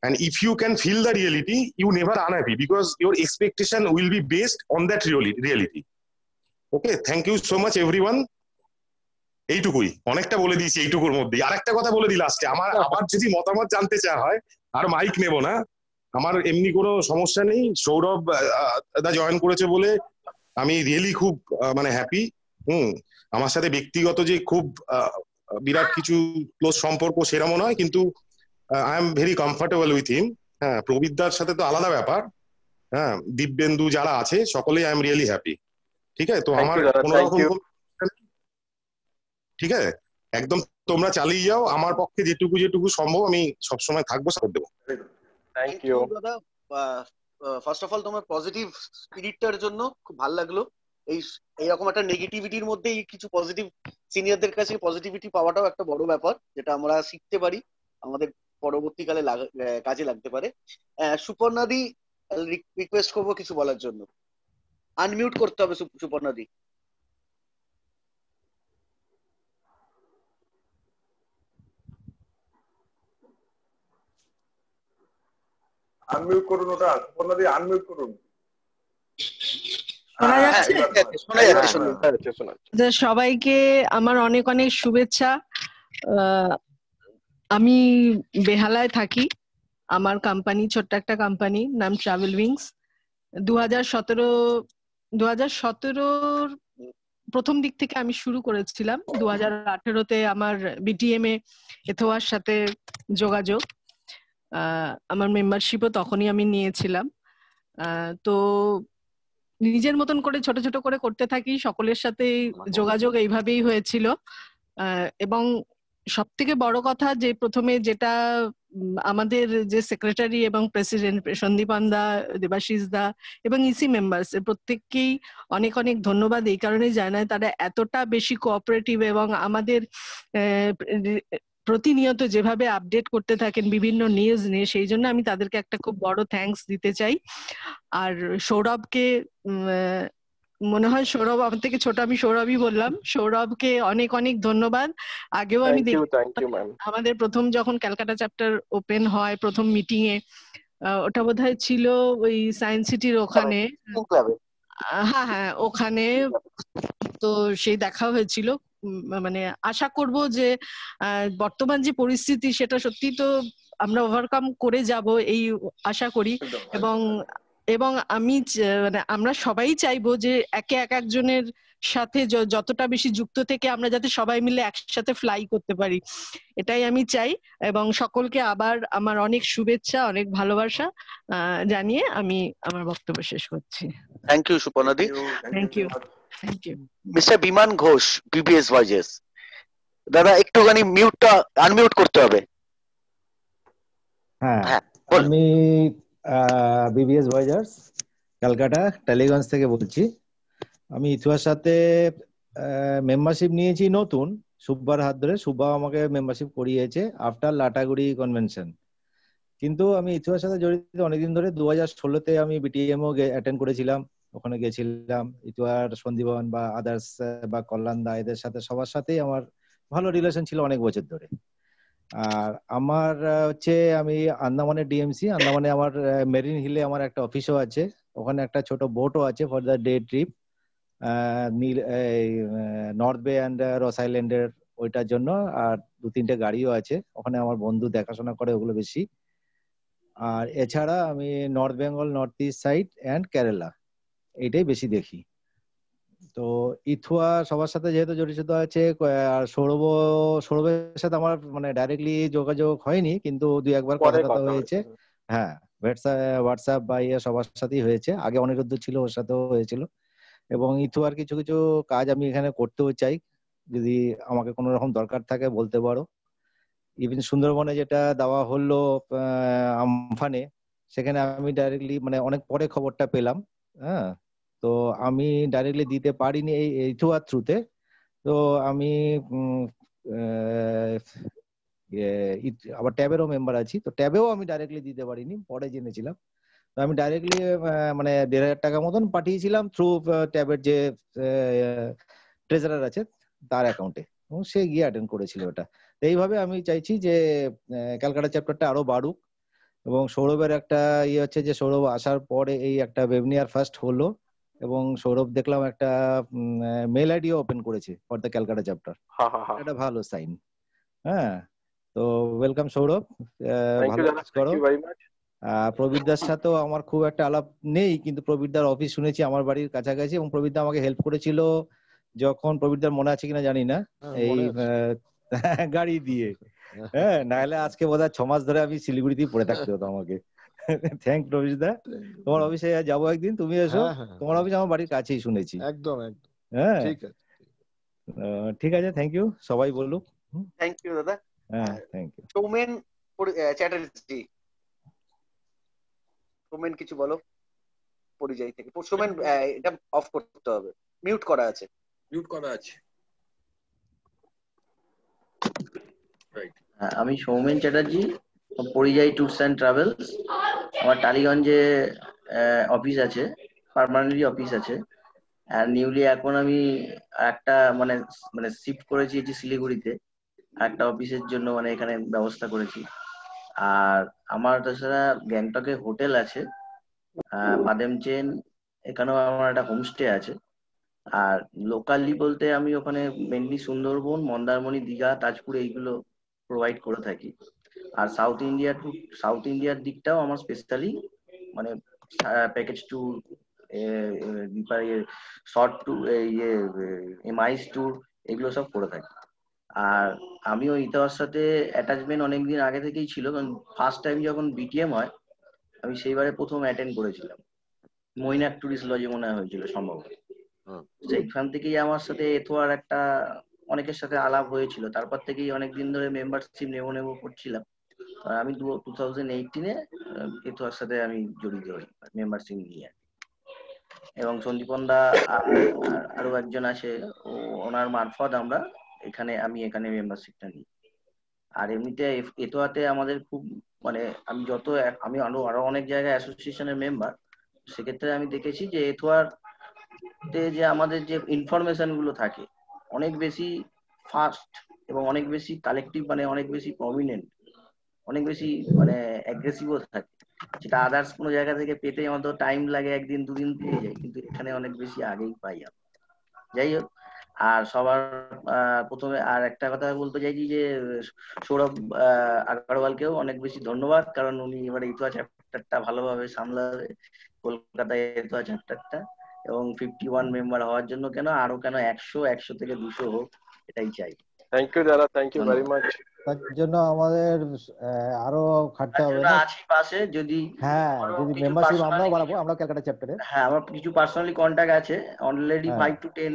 and if you can feel the reality, you never unhappy because your expectation will be based on that reality. Okay, thank you so much everyone. এইটুকুই, অনেকটা বলে দিয়েছি এইটুকুর মধ্যে। আর একটা কথা বলে দিই লাস্টে, আমার আবার যদি মতামত জানতে চাওয়া হয়, আর মাইক নেব না, আমার এমনি কোনো সমস্যা নেই। সৌরভ দা জয়েন করেছে বলে আমি রিয়েলি খুব মানে হ্যাপি। আমার সাথে ব্যক্তিগত যে খুব বিরাট কিছু ক্লোজ সম্পর্ক সেরকমও নয়, কিন্তু I am very comfortable with him. হ্যাঁ, প্রবীরদার সাথে তো আলাদা ব্যাপার। হ্যাঁ, দিব্যেন্দু যারা আছে সকলেই আই এম রিয়েলি হ্যাপি। ঠিক আছে, তো আমার কোনো রকম ঠিক আছে, একদম তোমরা চালিয়ে যাও। আমার পক্ষে যেটুকু সম্ভব আমি সবসময় থাকবো, সাপোর্ট দেবো। থ্যাংক ইউ দাদা। ফার্স্ট অফ অল তোমার পজিটিভ স্পিরিটটার জন্য খুব ভালো লাগলো। এইরকম একটা নেগেটিভিটির মধ্যে কিছু পজিটিভ সিনিয়রদের কাছে পজিটিভিটি পাওয়াটাও একটা বড় ব্যাপার, যেটা আমরা শিখতে পারি, আমাদের পরবর্তীকালে কাজে লাগতে পারে। সুপর্ণাদি রিকোয়েস্ট করবো কিছু বলার জন্য। আনমিউট করতে হবে সুপর্ণাদি। আনমিউট করুন, ওটা সুপর্ণাদি আনমিউট করুন। শোনা যাচ্ছে? সবাইকে আমার অনেক অনেক শুভেচ্ছা। আমি বেহালায় থাকি, আমার কোম্পানি ছোট্ট একটা কোম্পানি, নাম ট্রাভেল উইংস। 2017 প্রথম দিক থেকে আমি শুরু করেছিলাম। 2018-তে আমার বিটিএম এ এথোয়ার সাথে যোগাযোগ, আমার মেম্বারশিপও তখনই আমি নিয়েছিলাম। তো নিজের মতন করে ছোট ছোট করে করতে থাকি, সকলের সাথে যোগাযোগ এইভাবেই হয়েছিল। এবং সব থেকে বড় কথা যে প্রথমে যেটা আমাদের যে সেক্রেটারি এবং প্রেসিডেন্ট সন্দীপান দা, দেবাশিস দা এবং ইসি মেম্বার্স প্রত্যেককেই অনেক অনেক ধন্যবাদ এই কারণে জানাই, তারা এতটা বেশি কোঅপারেটিভ এবং আমাদের প্রতিনিয়ত যেভাবে আপডেট করতে থাকেন বিভিন্ন নিউজ নিয়ে, সেই জন্য আমি তাদেরকে একটা খুব বড় থ্যাঙ্কস দিতে চাই। আর সৌরভকে, মনে হয় সৌরভ আমার থেকে ছোট, আমি সৌরভই বললাম, সৌরভকে অনেক অনেক ধন্যবাদ। আগেও আমি আমাদের প্রথম যখন ক্যালকাটা চ্যাপ্টার ওপেন হয় প্রথম মিটিং এ, ওটা বোধহয় ছিল ওই সায়েন্স সিটির ওখানে, হ্যাঁ ওখানে, তো সেই দেখা হয়েছিল। মানে আশা করব যে বর্তমান যে পরিস্থিতি সেটা সত্যি তো আমরা ওভারকাম করে যাব এই আশা করি। এবং আমি মানে আমরা সবাই চাইবো যে এক একজনের সাথে যতটা বেশি যুক্ত থেকে আমরা যাতে সবাই মিলে একসাথে ফ্লাই করতে পারি, এটাই আমি চাই। এবং সকলকে আবার আমার অনেক শুভেচ্ছা, অনেক ভালোবাসা জানিয়ে আমি আমার বক্তব্য শেষ করছি। থ্যাংক ইউ সুপর্ণাদি। Thank you. Mister Biman Ghosh, BBS voices. দাদা একটুখানি মিউটটা আনমিউট করতে হবে। হ্যাঁ, আমি বিবিএস ভয়েজার্স ক্যালকাটা টালিগঞ্জ থেকে বলছি। আমি ইথুয়ার সাথে মেম্বারশিপ নিয়েছি নতুন, সুব্বার হাত ধরে। সুব্বা আমাকে মেম্বারশিপ করিয়েছে আফটার লাটাগুড়ি কনভেনশন। কিন্তু আমি ইথুয়ার সাথে জড়িত অনেকদিন ধরে। 2016-তে আমি বিটিএমও অ্যাটেন্ড করেছিলাম, ওখানে গেছিলাম। ইথুয়ার সন্দীপন বা আদার্স বা কল্যাণ দা এদের সাথে সবার সাথেই আমার ভালো রিলেশন ছিল অনেক বছর ধরে। আর আমার হচ্ছে আমি আন্দামানের ডিএমসি, আন্দামানে আমার মেরিন হিলে আমার একটা অফিসও আছে, ওখানে একটা ছোট বোটও আছে for the day trip, north বে অ্যান্ড রস আইল্যান্ডের ওইটার জন্য। আর 2-3টে গাড়িও আছে, ওখানে আমার বন্ধু দেখাশোনা করে ওগুলো বেশি। আর এছাড়া আমি north Bengal, north east side and Kerala এইটাই বেশি দেখি। তো ইথুয়া সবার সাথে যেহেতু জড়িত আছে, আর সৌরভের সাথে আমার মানে ডাইরেক্টলি যোগাযোগ হয়নি, কিন্তু 2-1বার কথা হয়েছে। হ্যাঁ, হোয়াটসঅ্যাপ বা সবার সাথেই হয়েছে। আগে অনিরুদ্ধ ছিল, ওর সাথেও হয়েছিল। এবং ইথুয়ার কিছু কিছু কাজ আমি এখানে করতেও চাই, যদি আমাকে কোনো রকম দরকার থাকে বলতে পারো। ইভেন সুন্দরবনে যেটা দেওয়া হলো আমফানে, সেখানে আমি ডাইরেক্টলি মানে অনেক পরে খবরটা পেলাম। হ্যাঁ, তো আমি ডাইরেক্টলি দিতে পারিনি এই ইথুয়ার থ্রুতে। তো আমি আবার ট্যাবেরও মেম্বার আছি, তো ট্যাবেও আমি ডাইরেক্টলি দিতে পারিনি, পরে জেনেছিলাম। তো আমি ডাইরেক্টলি মানে 1,500 টাকা মতন পাঠিয়েছিলাম থ্রু ট্যাবের যে ট্রেজারার আছে তার অ্যাকাউন্টে, এবং সে গিয়ে অ্যাটেন্ড করেছিল ওটা। এইভাবে আমি চাইছি যে ক্যালকাটা চ্যাপ্টারটা আরো বাড়ুক। এবং সৌরভের একটা ইয়ে হচ্ছে যে সৌরভ আসার পরে এই একটা ওয়েবিনার ফার্স্ট হলো, এবং সৌরভ দেখলাম একটা মেল আইডিও ওপেন করেছে ফর দ্য ক্যালকাটা চ্যাপ্টার। এটা ভালো সাইন। হ্যাঁ, তো ওয়েলকাম সৌরভ, ভালো কাজ করো। প্রবীরদার সাথেও আমার খুব একটা আলাপ নেই, কিন্তু প্রবীরদার অফিস শুনেছি আমার বাড়ির কাছাকাছি, এবং প্রবীরদা আমাকে হেল্প করেছিল যখন, প্রবীরদার মনে আছে কিনা জানি না, এই গাড়ি দিয়ে। হ্যাঁ, নাহলে আজকে বোধহয় 6 মাস ধরে আমি শিলিগুড়িতেই পড়ে থাকতে হতো আমাকে। থ্যাংক প্রবীরদা। তোমার অফিসে যাবো একদিন, তুমি এসো। তোমার অফিস আমার বাড়ির কাছেই শুনেছি। একদম একদম। হ্যাঁ ঠিক আছে, ঠিক আছে, থ্যাংক ইউ, সবাই বলুক। থ্যাংক ইউ দাদা। হ্যাঁ, থ্যাংক ইউ। সৌমেন চ্যাটার্জি, সৌমেন কিছু বলো পরিযায়ী থেকে। সৌমেন এটা অফ করতে হবে, মিউট করা আছে। মিউট করা আছে। আমি সৌমেন চ্যাটার্জি, পরিযায়ী ট্যুরস অ্যান্ড ট্রাভেলস। আমার টালিগঞ্জে অফিস আছে, পার্মানেন্টলি অফিস আছে। আর নিউলি এখন আমি একটা মানে মানে শিফট করেছি এটি শিলিগুড়িতে একটা অফিসের জন্য, মানে এখানে ব্যবস্থা করেছি। আর আমার তাছাড়া গ্যাংটকে হোটেল আছে, বাদেম চেন, এখানেও আমার একটা হোমস্টে আছে। আর লোকালি বলতে আমি ওখানে মেনলি সুন্দরবন, মন্দারমণি, দীঘা, তাজপুর এইগুলো প্রোভাইড করে থাকি। আর সাউথ ইন্ডিয়ার দিকটাও আমার স্পেশালি মানে package tour, short tour, MICE tour, এগুলো সব করে থাকি। আর আমিও ইতাওয়ার সাথে অ্যাটাচমেন্ট অনেকদিন আগে থেকেই ছিল, কারণ ফার্স্ট টাইম যখন বিটিএম হয় আমি সেইবারে প্রথম অ্যাটেন্ড করেছিলাম, মৈনাক টুরিস্ট লজে মনে হয়েছিল সম্ভবত। সেইখান থেকেই আমার সাথে এথোয়ার একটা অনেকের সাথে আলাপ হয়েছিল, তারপর থেকেই অনেকদিন ধরে মেম্বারশিপ নেবো করছিলাম। আমি 2018-এ এথোয়ার সাথে আমি জড়িত হই মেম্বারশিপ নিয়ে। এবং সন্দীপন দা আরো একজন আছে, ওনার মারফত আমি এখানে মেম্বারশিপটা নিই। আর এমনিতে এতোয়াতে আমাদের খুব মানে আমি আরো অনেক জায়গায় অ্যাসোসিয়েশনের মেম্বার, সেক্ষেত্রে আমি দেখেছি যে এতোয়াতে যে আমাদের যে ইনফরমেশন গুলো থাকে অনেক বেশি ফাস্ট এবং অনেক বেশি কালেকটিভ, মানে অনেক বেশি প্রমিনেন্ট, অনেক বেশি মানে অ্যাগ্রেসিভও থাকে। সেটা আদার্স কোনো জায়গা থেকে পেতে আমাদের টাইম লাগে, একদিন দুদিন পেয়ে যায়, কিন্তু এখানে অনেক বেশি আগেই পাই আমরা। যাই হোক, আর সবার প্রথমে আর একটা কথা বলতে চাইছি যে সৌরভ আগরওয়ালকেও অনেক বেশি ধন্যবাদ, কারণ উনি এবারে এতোয়া চ্যাপ্টারটা ভালোভাবে সামলাবে, কলকাতায় এতোয়া চ্যাপ্টারটা, এবং 51 মেম্বার হওয়ার জন্য আরো 100 থেকে 200 হোক, এটাই চাই। থ্যাংক ইউ দাদা, থ্যাংক ইউ ভেরি মাচ। তার জন্য আমাদের আরো খাটতে হবে না। আছি পাশে, যদি যদি মেম্বারশিপ আমরাও বাড়াবো, আমরা ক্যালকাটা চ্যাপ্টারে। হ্যাঁ, আমার কিছু পার্সোনালি কন্টাক্ট আছে, অলরেডি 5 to 10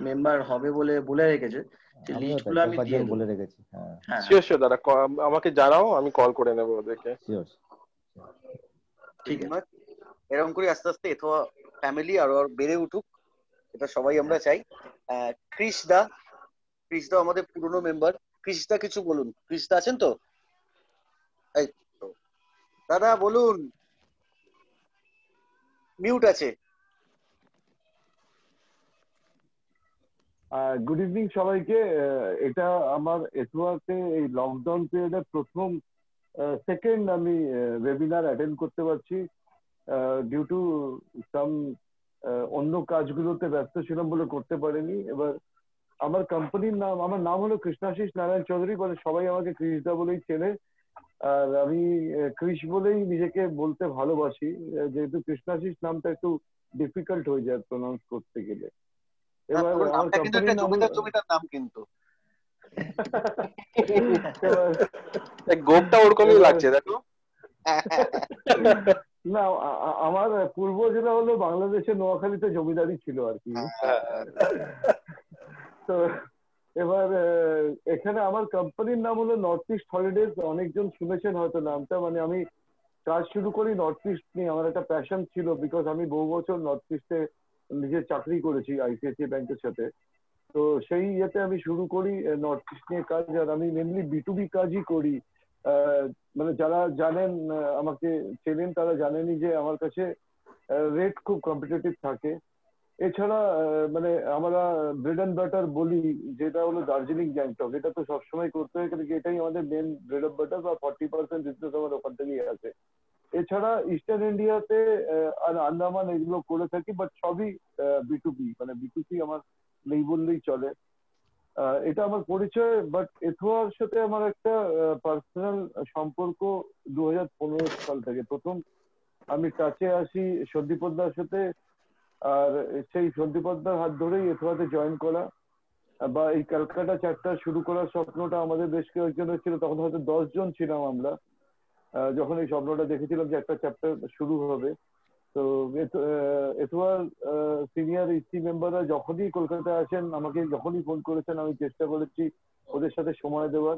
মেম্বার হবে বলে রেখেছে। লিস্টগুলো আমি দিয়ে বলে রেখেছি। শিওর শিওর দাদা, আমাকে জানাও, আমি কল করে নেবো ওদেরকে। শিওর, ঠিক আছে। এরকম করে আস্তে আস্তে এথোয়া ফ্যামিলি আরো বেড়ে উঠুক, এটা সবাই আমরা চাই। ক্রিস দা আমাদের পুরনো মেম্বার। ক্রিস দা কিছু বলুন। ক্রিস দা আছেন তো? এই তো দাদা বলুন, মিউট আছে। গুড ইভিনিং সবাইকে। এটা আমার এথোয়াতে এই লকডাউন পিরিয়ডে প্রথম সেকেন্ড আমি ওয়েবিনার অ্যাটেন্ড করতে পারছি। ডিউ টু সাম অন্য কাজগুলোতে ব্যস্ত ছিলাম বলে করতে পারিনি। এবার আমার কোম্পানির নাম, আমার নাম হলো কৃষ্ণাশিস নারায়ণ চৌধুরী, মানে সবাই আমাকে ক্রিসদা বলেই চেনে। আর আমি ক্রিস বলেই নিজেকে বলতে ভালোবাসি, যেহেতু কৃষ্ণাশিস নামটা একটু ডিফিকাল্ট হয়ে যায় প্রনাউন্স করতে গেলে। এবার আমার কোম্পানির নাম জমিদার নাম, কিন্তু গোপটা ওরকমই লাগছে দেখো। না, আমার পূর্ব জেলা হলো বাংলাদেশের নোয়াখালীতে জমিদারি ছিল আর কি। তো এবার এখানে আমার কোম্পানির নাম হলো নর্থ ইস্ট হলিডেজ। অনেকজন শুনেছেন হয়তো নামটা। মানে আমি কাজ শুরু করি নর্থ ইস্ট নিয়ে, আমার একটা প্যাশন ছিল, বিকজ আমি বহু বছর নর্থ ইস্টে নিজের চাকরি করেছি আইসিআইসিআই ব্যাংকের সাথে। তো সেই ইয়েতে আমি শুরু করি নর্থ ইস্ট নিয়ে কাজ। আর আমি মেনলি B2B কাজই করি। মানে যারা জানেন, আমাকে চেনেন, তারা জানেনই যে আমার কাছে রেট খুব কম্পিটিটিভ থাকে। এছাড়া মানে আমরা ব্রেড অ্যান্ড বাটার বলি, যেটা হলো দার্জিলিং গ্যাংটক, এটা তো সবসময় করতে হয়, কারণ এটাই আমাদের মেন ব্রেড অফ বাটার, বা 40% বিজনেস আমার ওখান থেকেই আছে। এছাড়া ইস্টার্ন ইন্ডিয়াতে আর আন্দামান এগুলো করে থাকি, বাট সবই B2B, মানে B2C আমার নেই বললেই চলে। এটা আমার পরিচয়। বাট এথোয়ার সাথে আমার একটা পার্সোনাল সম্পর্ক 2015 সাল থেকে প্রথম আমি টাচে আসি সন্দীপদার সাথে, আর সেই সন্দীপদার হাত ধরেই এথোয়াতে জয়েন করা বা এই ক্যালকাটা চ্যাপ্টার শুরু করার স্বপ্নটা আমাদের বেশ কয়েকজনের ছিল। তখন হয়তো 10 জন ছিলাম আমরা যখন এই স্বপ্নটা দেখেছিলাম যে একটা চ্যাপ্টার শুরু হবে। তো এথোয়ার সিনিয়র ইসি মেম্বাররা যখনই কলকাতায় আসেন আমাকে যখনই ফোন করেছেন আমি চেষ্টা করেছি ওদের সাথে সময় দেওয়ার।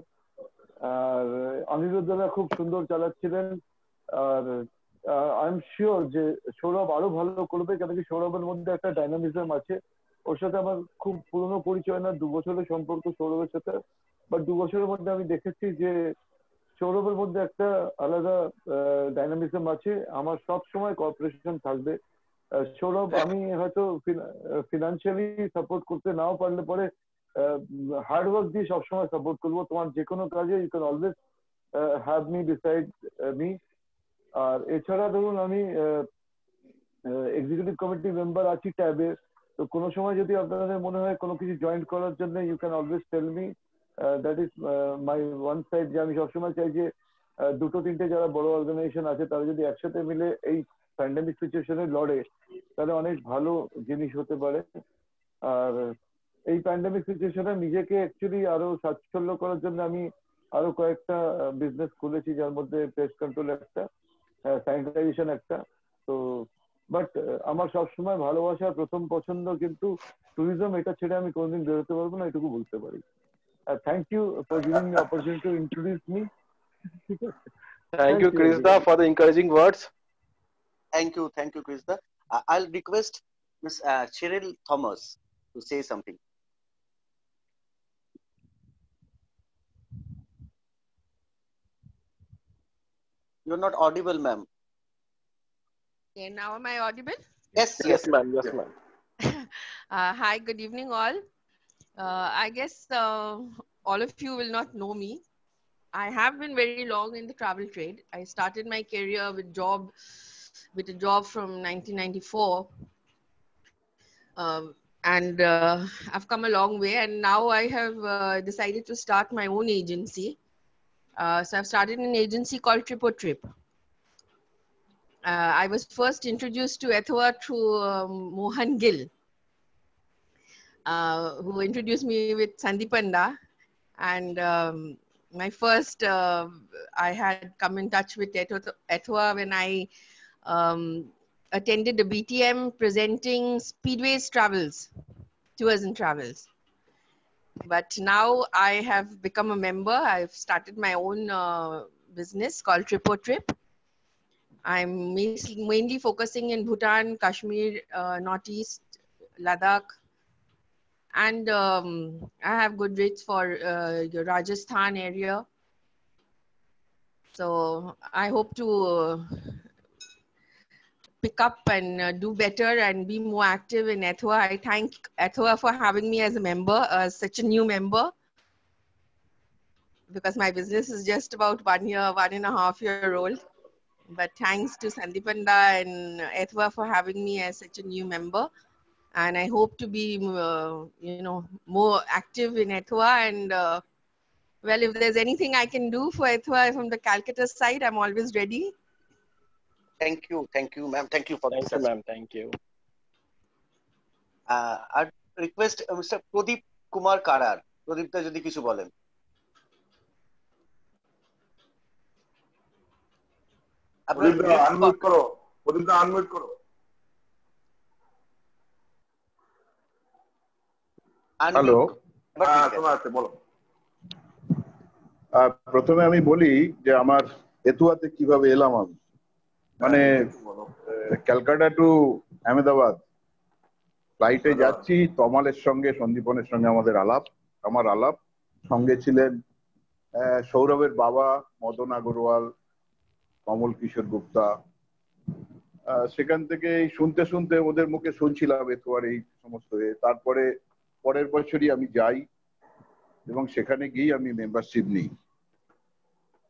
আর অনিরুদ্ধরা খুব সুন্দর চালাচ্ছিলেন। আর আই এম শিওর যে সৌরভ আরো ভালো করবে, কেন কি সৌরভের মধ্যে একটা ডাইনামিজম আছে। ওর সাথে আমার খুব পুরনো পরিচয় না, 2 বছরের সম্পর্ক সৌরভের সাথে, বাট 2 বছরের মধ্যে আমি দেখেছি যে সৌরভের মধ্যে একটা আলাদা ডাইনামিজম আছে। আমার সব সময় কোঅপারেশন থাকবে। সৌরভ, আমি হয়তো ফিনান্সিয়ালি সাপোর্ট করতে নাও পারলে পরে হার্ডওয়ার্ক দিয়ে সবসময় সাপোর্ট করবো। তোমার যে কোনো কাজে you can always have me decide me. আর এছাড়া ধরুন আমি এক্সিকিউটিভ কমিটি মেম্বার আছি ট্যাবে। তো কোনো সময় যদি আপনাদের মনে হয় কোনো কিছু জয়েন করার জন্য you can always tell me. That is my one side, যে আমি সবসময় চাই যে 2-3টে যারা বড় অর্গানাইজেশন আছে তারা যদি একসাথে মিলে এই প্যান্ডেমিক সিচুয়েশনে লড়ে তাহলে অনেক ভালো জিনিস হতে পারে। আর এই প্যান্ডেমিক সিচুয়েশনে নিজেকে অ্যাকচুয়ালি আরো স্বাচ্ছন্দ্য করার জন্য আমি আরো কয়েকটা বিজনেস খুলেছি, যার মধ্যে পেস্ট কন্ট্রোল একটা, স্যানিটাইজেশন একটা। তো বাট আমার সবসময় ভালোবাসার প্রথম পছন্দ কিন্তু ট্যুরিজম। এটা ছেড়ে আমি কোনোদিন বেরোতে পারবো না, এটুকু বলতে পারি। Thank you for giving me opportunity to introduce me. Thank you, Krishna, for the encouraging words. Thank you, Krishna. I'll request Ms. Cheryl Thomas to say something. You're not audible, ma'am. Okay, now am I audible? Yes, ma'am. Yes, ma'am. Hi, good evening, all. I guess all of you will not know me. I have been very long in the travel trade. I started my career with a job from 1994. And I've come a long way, and now I have decided to start my own agency. So I've started an agency called Trip. I was first introduced to Ethua through Mohan Gill, who introduced me with Sandipanda. And my first, I had come in touch with Ethua when I attended the BTM presenting Speedways Tours and Travels. But now I have become a member. I've started my own business called Trip. I'm mainly focusing in Bhutan, Kashmir, Northeast, Ladakh, and I have good rates for the Rajasthan area. So I hope to pick up and do better and be more active in Ethua. I thank Ethua for having me as a member, such a new member, because my business is just about 1.5 year old. But thanks to Sandipanda and Ethua for having me as such a new member. And I hope to be, more active in Ethua. And well, if there's anything I can do for Ethua from the Calcutta side, I'm always ready. Thank you, ma'am. Thank you for this. Thank you, ma'am. Thank you. I request Mr. Pradip Kumar Karar. Pradip da jodi kichu bolen. Unmute করো, প্রদীপদা unmute করো। Hello, শোনা যাচ্ছে, বলো। প্রথমে আমি বলি যে আমার এতুয়াতে কিভাবে এলাম আমি, মানে ক্যালকাটা টু আহমেদাবাদ ফ্লাইটে যাচ্ছি, তমালের সঙ্গে সন্দীপনের সঙ্গে আমার আলাপ সঙ্গে ছিলেন সৌরভের বাবা মদন আগরওয়াল, কমল কিশোর গুপ্তা। সেখান থেকে শুনতে শুনতে ওদের মুখে শুনছিলাম এতুয়ার এই সমস্ত। তারপরে পরের বছরই আমি যাই এবং সেখানে গিয়ে আমি মেম্বারশিপ নিই।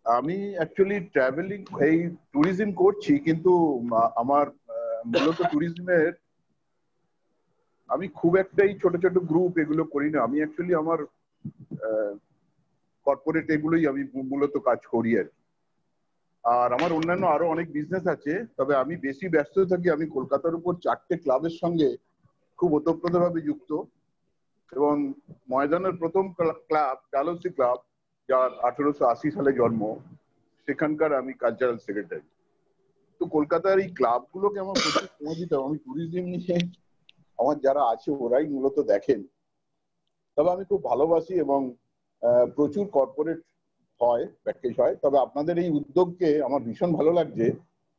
আমি অ্যাকচুয়ালি ট্রাভেলিং এই ট্যুরিজম করছি, কিন্তু আমার মূলত ট্যুরিজমের আমি খুব একটাই ছোট ছোট গ্রুপ এগুলো করি না। আমি অ্যাকচুয়ালি আমার কর্পোরেট এগুলোই আমি মূলত কাজ করি আর কি। আর আমার অন্যান্য আরো অনেক বিজনেস আছে, তবে আমি বেশি ব্যস্ত থাকি। আমি কলকাতার উপর 4টে ক্লাবের সঙ্গে খুব ওতপ্রোতভাবে যুক্ত, এবং ময়দানের প্রথম ক্লাব ডালহৌসি ক্লাব, যার 1880 সালে জন্ম, সেখানকার আমি কালচারাল সেক্রেটারি। তো কলকাতার এই ক্লাবগুলোকে আমার প্রচুর সময় দিতাম। আমি ট্যুরিজম নিয়ে আমার যারা আছে ওরাই মূলত দেখেন, তবে আমি খুব ভালোবাসি, এবং প্রচুর কর্পোরেট হয়, প্যাকেজ হয়। তবে আপনাদের এই উদ্যোগকে আমার ভীষণ ভালো লাগছে।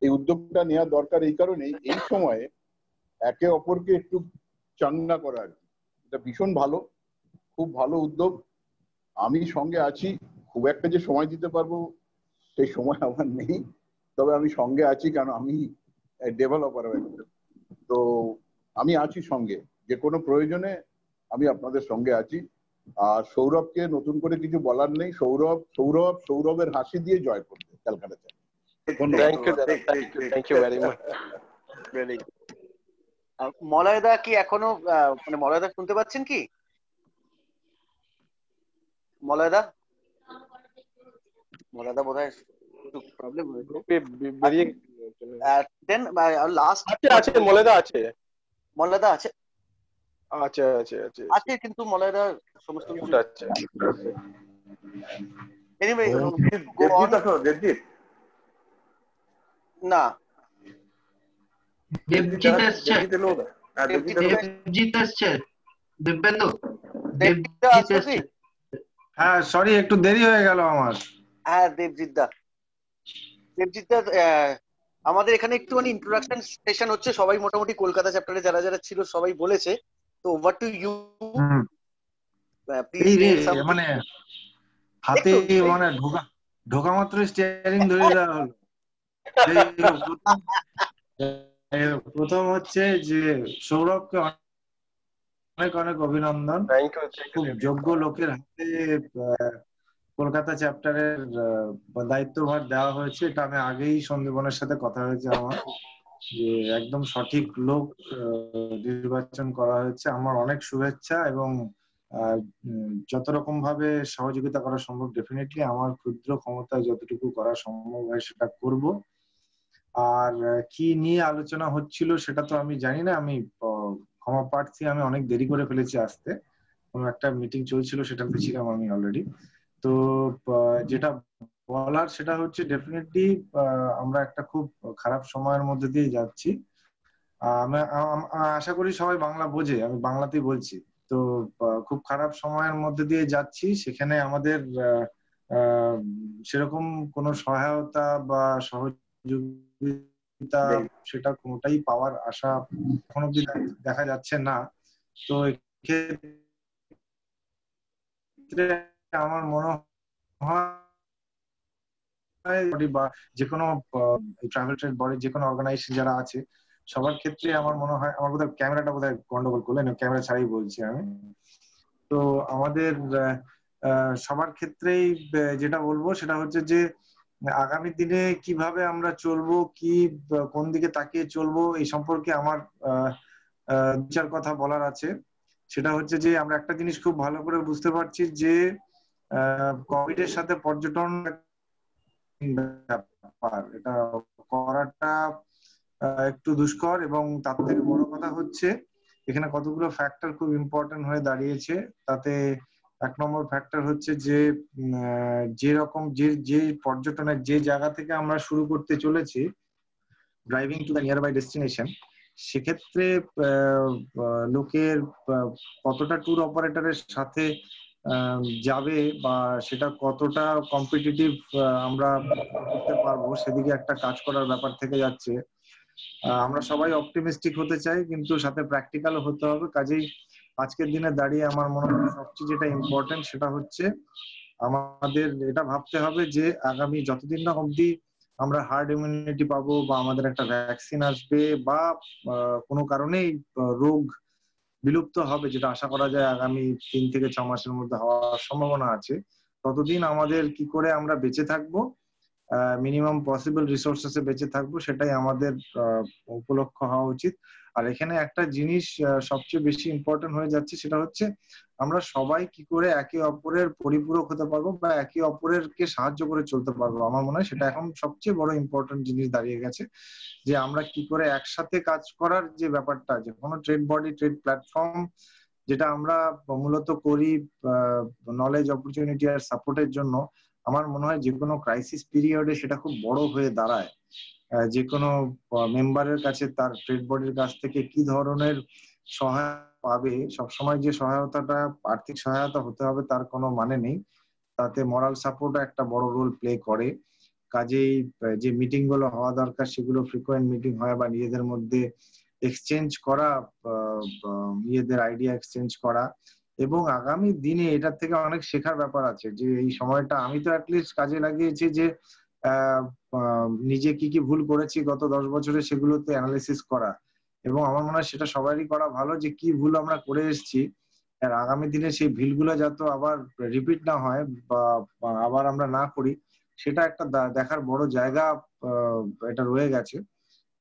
এই উদ্যোগটা নেওয়া দরকার এই কারণেই, এই সময়ে একে অপরকে একটু চাঙ্গা করা আর কি। এটা ভীষণ ভালো, খুব ভালো উদ্যোগ। আমি সঙ্গে আছি। খুব একটা যে সময় দিতে পারবো সেই সময় আমার নেই, তবে আমি সঙ্গে আছি, কারণ আমি ডেভেলপার। তো আমি আছি সঙ্গে, যে কোনো প্রয়োজনে আমি আপনাদের সঙ্গে আছি। আর সৌরভকে নতুন করে কিছু বলার নেই। সৌরভের হাসি দিয়ে জয় করবে ক্যালকাটা। মলয়দা কি এখনো মানে মলয়দা শুনতে পাচ্ছেন কি? মলয়দা বোধহয় একটু প্রবলেম হয়েছে। দেন লাস্ট আছে মলয়দা আছে আছে কিন্তু মলয়দা সমস্ত কিছু আছে। এনিওয়ে না, দেবজিৎ এসছে। দিব্যেন্দু হ্যাঁ, সরি একটু দেরি হয়ে গেল আমার। হ্যাঁ, দেবজিৎ দা আমাদের এখানে একটুখানি ইন্ট্রোডাকশন সেশন হচ্ছে। সবাই মোটামুটি কলকাতা চ্যাপ্টারে যারা যারা ছিল সবাই বলেছে, তো ওভার টু ইউ। মানে হাতে মানে ঢোকা মাত্র স্টিয়ারিং ধরে দেওয়া হলো। প্রথম হচ্ছে যে সৌরভকে অনেক অনেক অভিনন্দন। খুব যোগ্য লোকের হাতে কলকাতা চ্যাপ্টারের দায়িত্বভার দেওয়া হয়েছে। এটা আমি আগেই সন্দীপনের সাথে কথা হয়েছে আমার, যে একদম সঠিক লোক নির্বাচন করা হয়েছে। আমার অনেক শুভেচ্ছা, এবং যত রকম ভাবে সহযোগিতা করা সম্ভব ডেফিনেটলি আমার ক্ষুদ্র ক্ষমতায় যতটুকু করা সম্ভব হয় সেটা করব। আর কি নিয়ে আলোচনা হচ্ছিল সেটা তো আমি জানি না, আমি ক্ষমা প্রার্থী, আমি অনেক দেরি করে ফেলেছি আসতে। কোনো একটা মিটিং চলছিল, সেটাতে ছিলাম আমি অলরেডি। তো যেটা বলার সেটা হচ্ছে ডেফিনেটলি আমরা একটা খুব খারাপ সময়ের মধ্যে দিয়ে যাচ্ছি। আশা করি সবাই বাংলা বোঝে, আমি বাংলাতেই বলছি। তো খুব খারাপ সময়ের মধ্যে দিয়ে যাচ্ছি, সেখানে আমাদের সেরকম কোনো সহায়তা বা সহযোগিতা সেটা কোনোটাই পাওয়ার আশা এখনো দেখা যাচ্ছে না। তো এক্ষেত্রে আমার মনে হয় বা যে কোনো ট্রাভেল ট্রেড বডি, যে কোনো অর্গানাইজেশন যারা আছে সবার ক্ষেত্রে আমার মনে হয়, আমার বোধহয় ক্যামেরাটা বোধহয় গন্ডগোল করলেন, ক্যামেরা ছাড়াই বলছি আমি। তো আমাদের সবার ক্ষেত্রেই যেটা বলবো সেটা হচ্ছে যে আগামী দিনে কিভাবে আমরা চলবো, কি কোন দিকে তাকিয়ে চলবো, এই সম্পর্কে আমার দু চার কথা বলার আছে। সেটা হচ্ছে যে আমরা একটা জিনিস খুব ভালো করে বুঝতে পারছি যে কোভিড এর সাথে পর্যটন ব্যাপার, এটা করাটা একটু দুষ্কর, এবং তার থেকে বড় কথা হচ্ছে এখানে কতগুলো ফ্যাক্টর খুব ইম্পর্টেন্ট হয়ে দাঁড়িয়েছে। তাতে এক নম্বর ফ্যাক্টর হচ্ছে যে যেরকম যে পর্যটনের যে জায়গা থেকে আমরা শুরু করতে চলেছি, driving to the nearby destination, সেক্ষেত্রে লোকের কতটা ট্যুর অপারেটরের সাথে যাবে বা সেটা কতটা কম্পিটিটিভ আমরা করতে পারবো, সেদিকে একটা কাজ করার ব্যাপার থেকে যাচ্ছে। আমরা সবাই অপটিমিস্টিক হতে চাই, কিন্তু সাথে প্র্যাকটিক্যালও হতে হবে। কাজেই আজকের দিনে দাঁড়িয়ে আমার মনে হয় সবচেয়ে যেটা ইম্পর্টেন্ট সেটা হচ্ছে আমাদের এটা ভাবতে হবে যে আগামী যতদিন না অবধি আমরা হার্ড ইমিউনিটি পাবো বা আমাদের একটা ভ্যাকসিন আসবে বা কোনো কারণেই রোগ বিলুপ্ত হবে, যেটা আশা করা যায় আগামী 3 থেকে 6 মাসের মধ্যে হওয়ার সম্ভাবনা আছে, ততদিন আমাদের কি করে আমরা বেঁচে থাকবো, মিনিমাম পসিবল রিসোর্সেসে বেঁচে থাকবো, সেটাই আমাদের উপলক্ষ্য হওয়া উচিত। আর এখানে একটা জিনিস সবচেয়ে বেশি ইম্পর্টেন্ট হয়ে যাচ্ছে, সেটা হচ্ছে আমরা সবাই কি করে একে অপরের পরিপূরক হতে পারবো বা একে অপরেরকে সাহায্য করে চলতে পারবো। আমার মনে হয় সেটা এখন সবচেয়ে বড় ইম্পর্টেন্ট জিনিস দাঁড়িয়ে গেছে, যে আমরা কি করে একসাথে কাজ করার যে ব্যাপারটা, যে কোনো ট্রেড বডি, ট্রেড প্ল্যাটফর্ম যেটা আমরা মূলত করি নলেজ, অপরচুনিটি আর সাপোর্টের জন্য, আমার মনে হয় যে কোনো ক্রাইসিস পিরিয়ডে সেটা খুব বড় হয়ে দাঁড়ায়। যে কোনো মেম্বারের কাছে তার ট্রেড বডির কাছ থেকে কি ধরনের সহায়তা পাবে, সবসময় যে সহায়তাটা আর্থিক সহায়তা হতে হবে তার কোনো মানে নেই, তাতে মরাল সাপোর্টও একটা বড় রোল প্লে করে। কাজেই যে মিটিং গুলো হওয়া দরকার সেগুলো ফ্রিকোয়েন্ট মিটিং হয়, বা নিজেদের মধ্যে এক্সচেঞ্জ করা, নিজেদের আইডিয়া এক্সচেঞ্জ করা, এবং আগামী দিনে এটার থেকে অনেক শেখার ব্যাপার আছে। যে এই সময়টা আমি তো অ্যাটলিস্ট কাজে লাগিয়েছি যে নিজে কি কি ভুল করেছি গত 10 বছরে সেগুলোতে অ্যানালিসিস করা, এবং আমার মনে হয় সেটা সবারই করা ভালো, যে কি ভুল আমরা করে এসেছি আর আগামী দিনে সেই ভুলগুলো যাতে আবার রিপিট না হয় বা আবার আমরা না করি, সেটা একটা দেখার বড় জায়গা এটা রয়ে গেছে।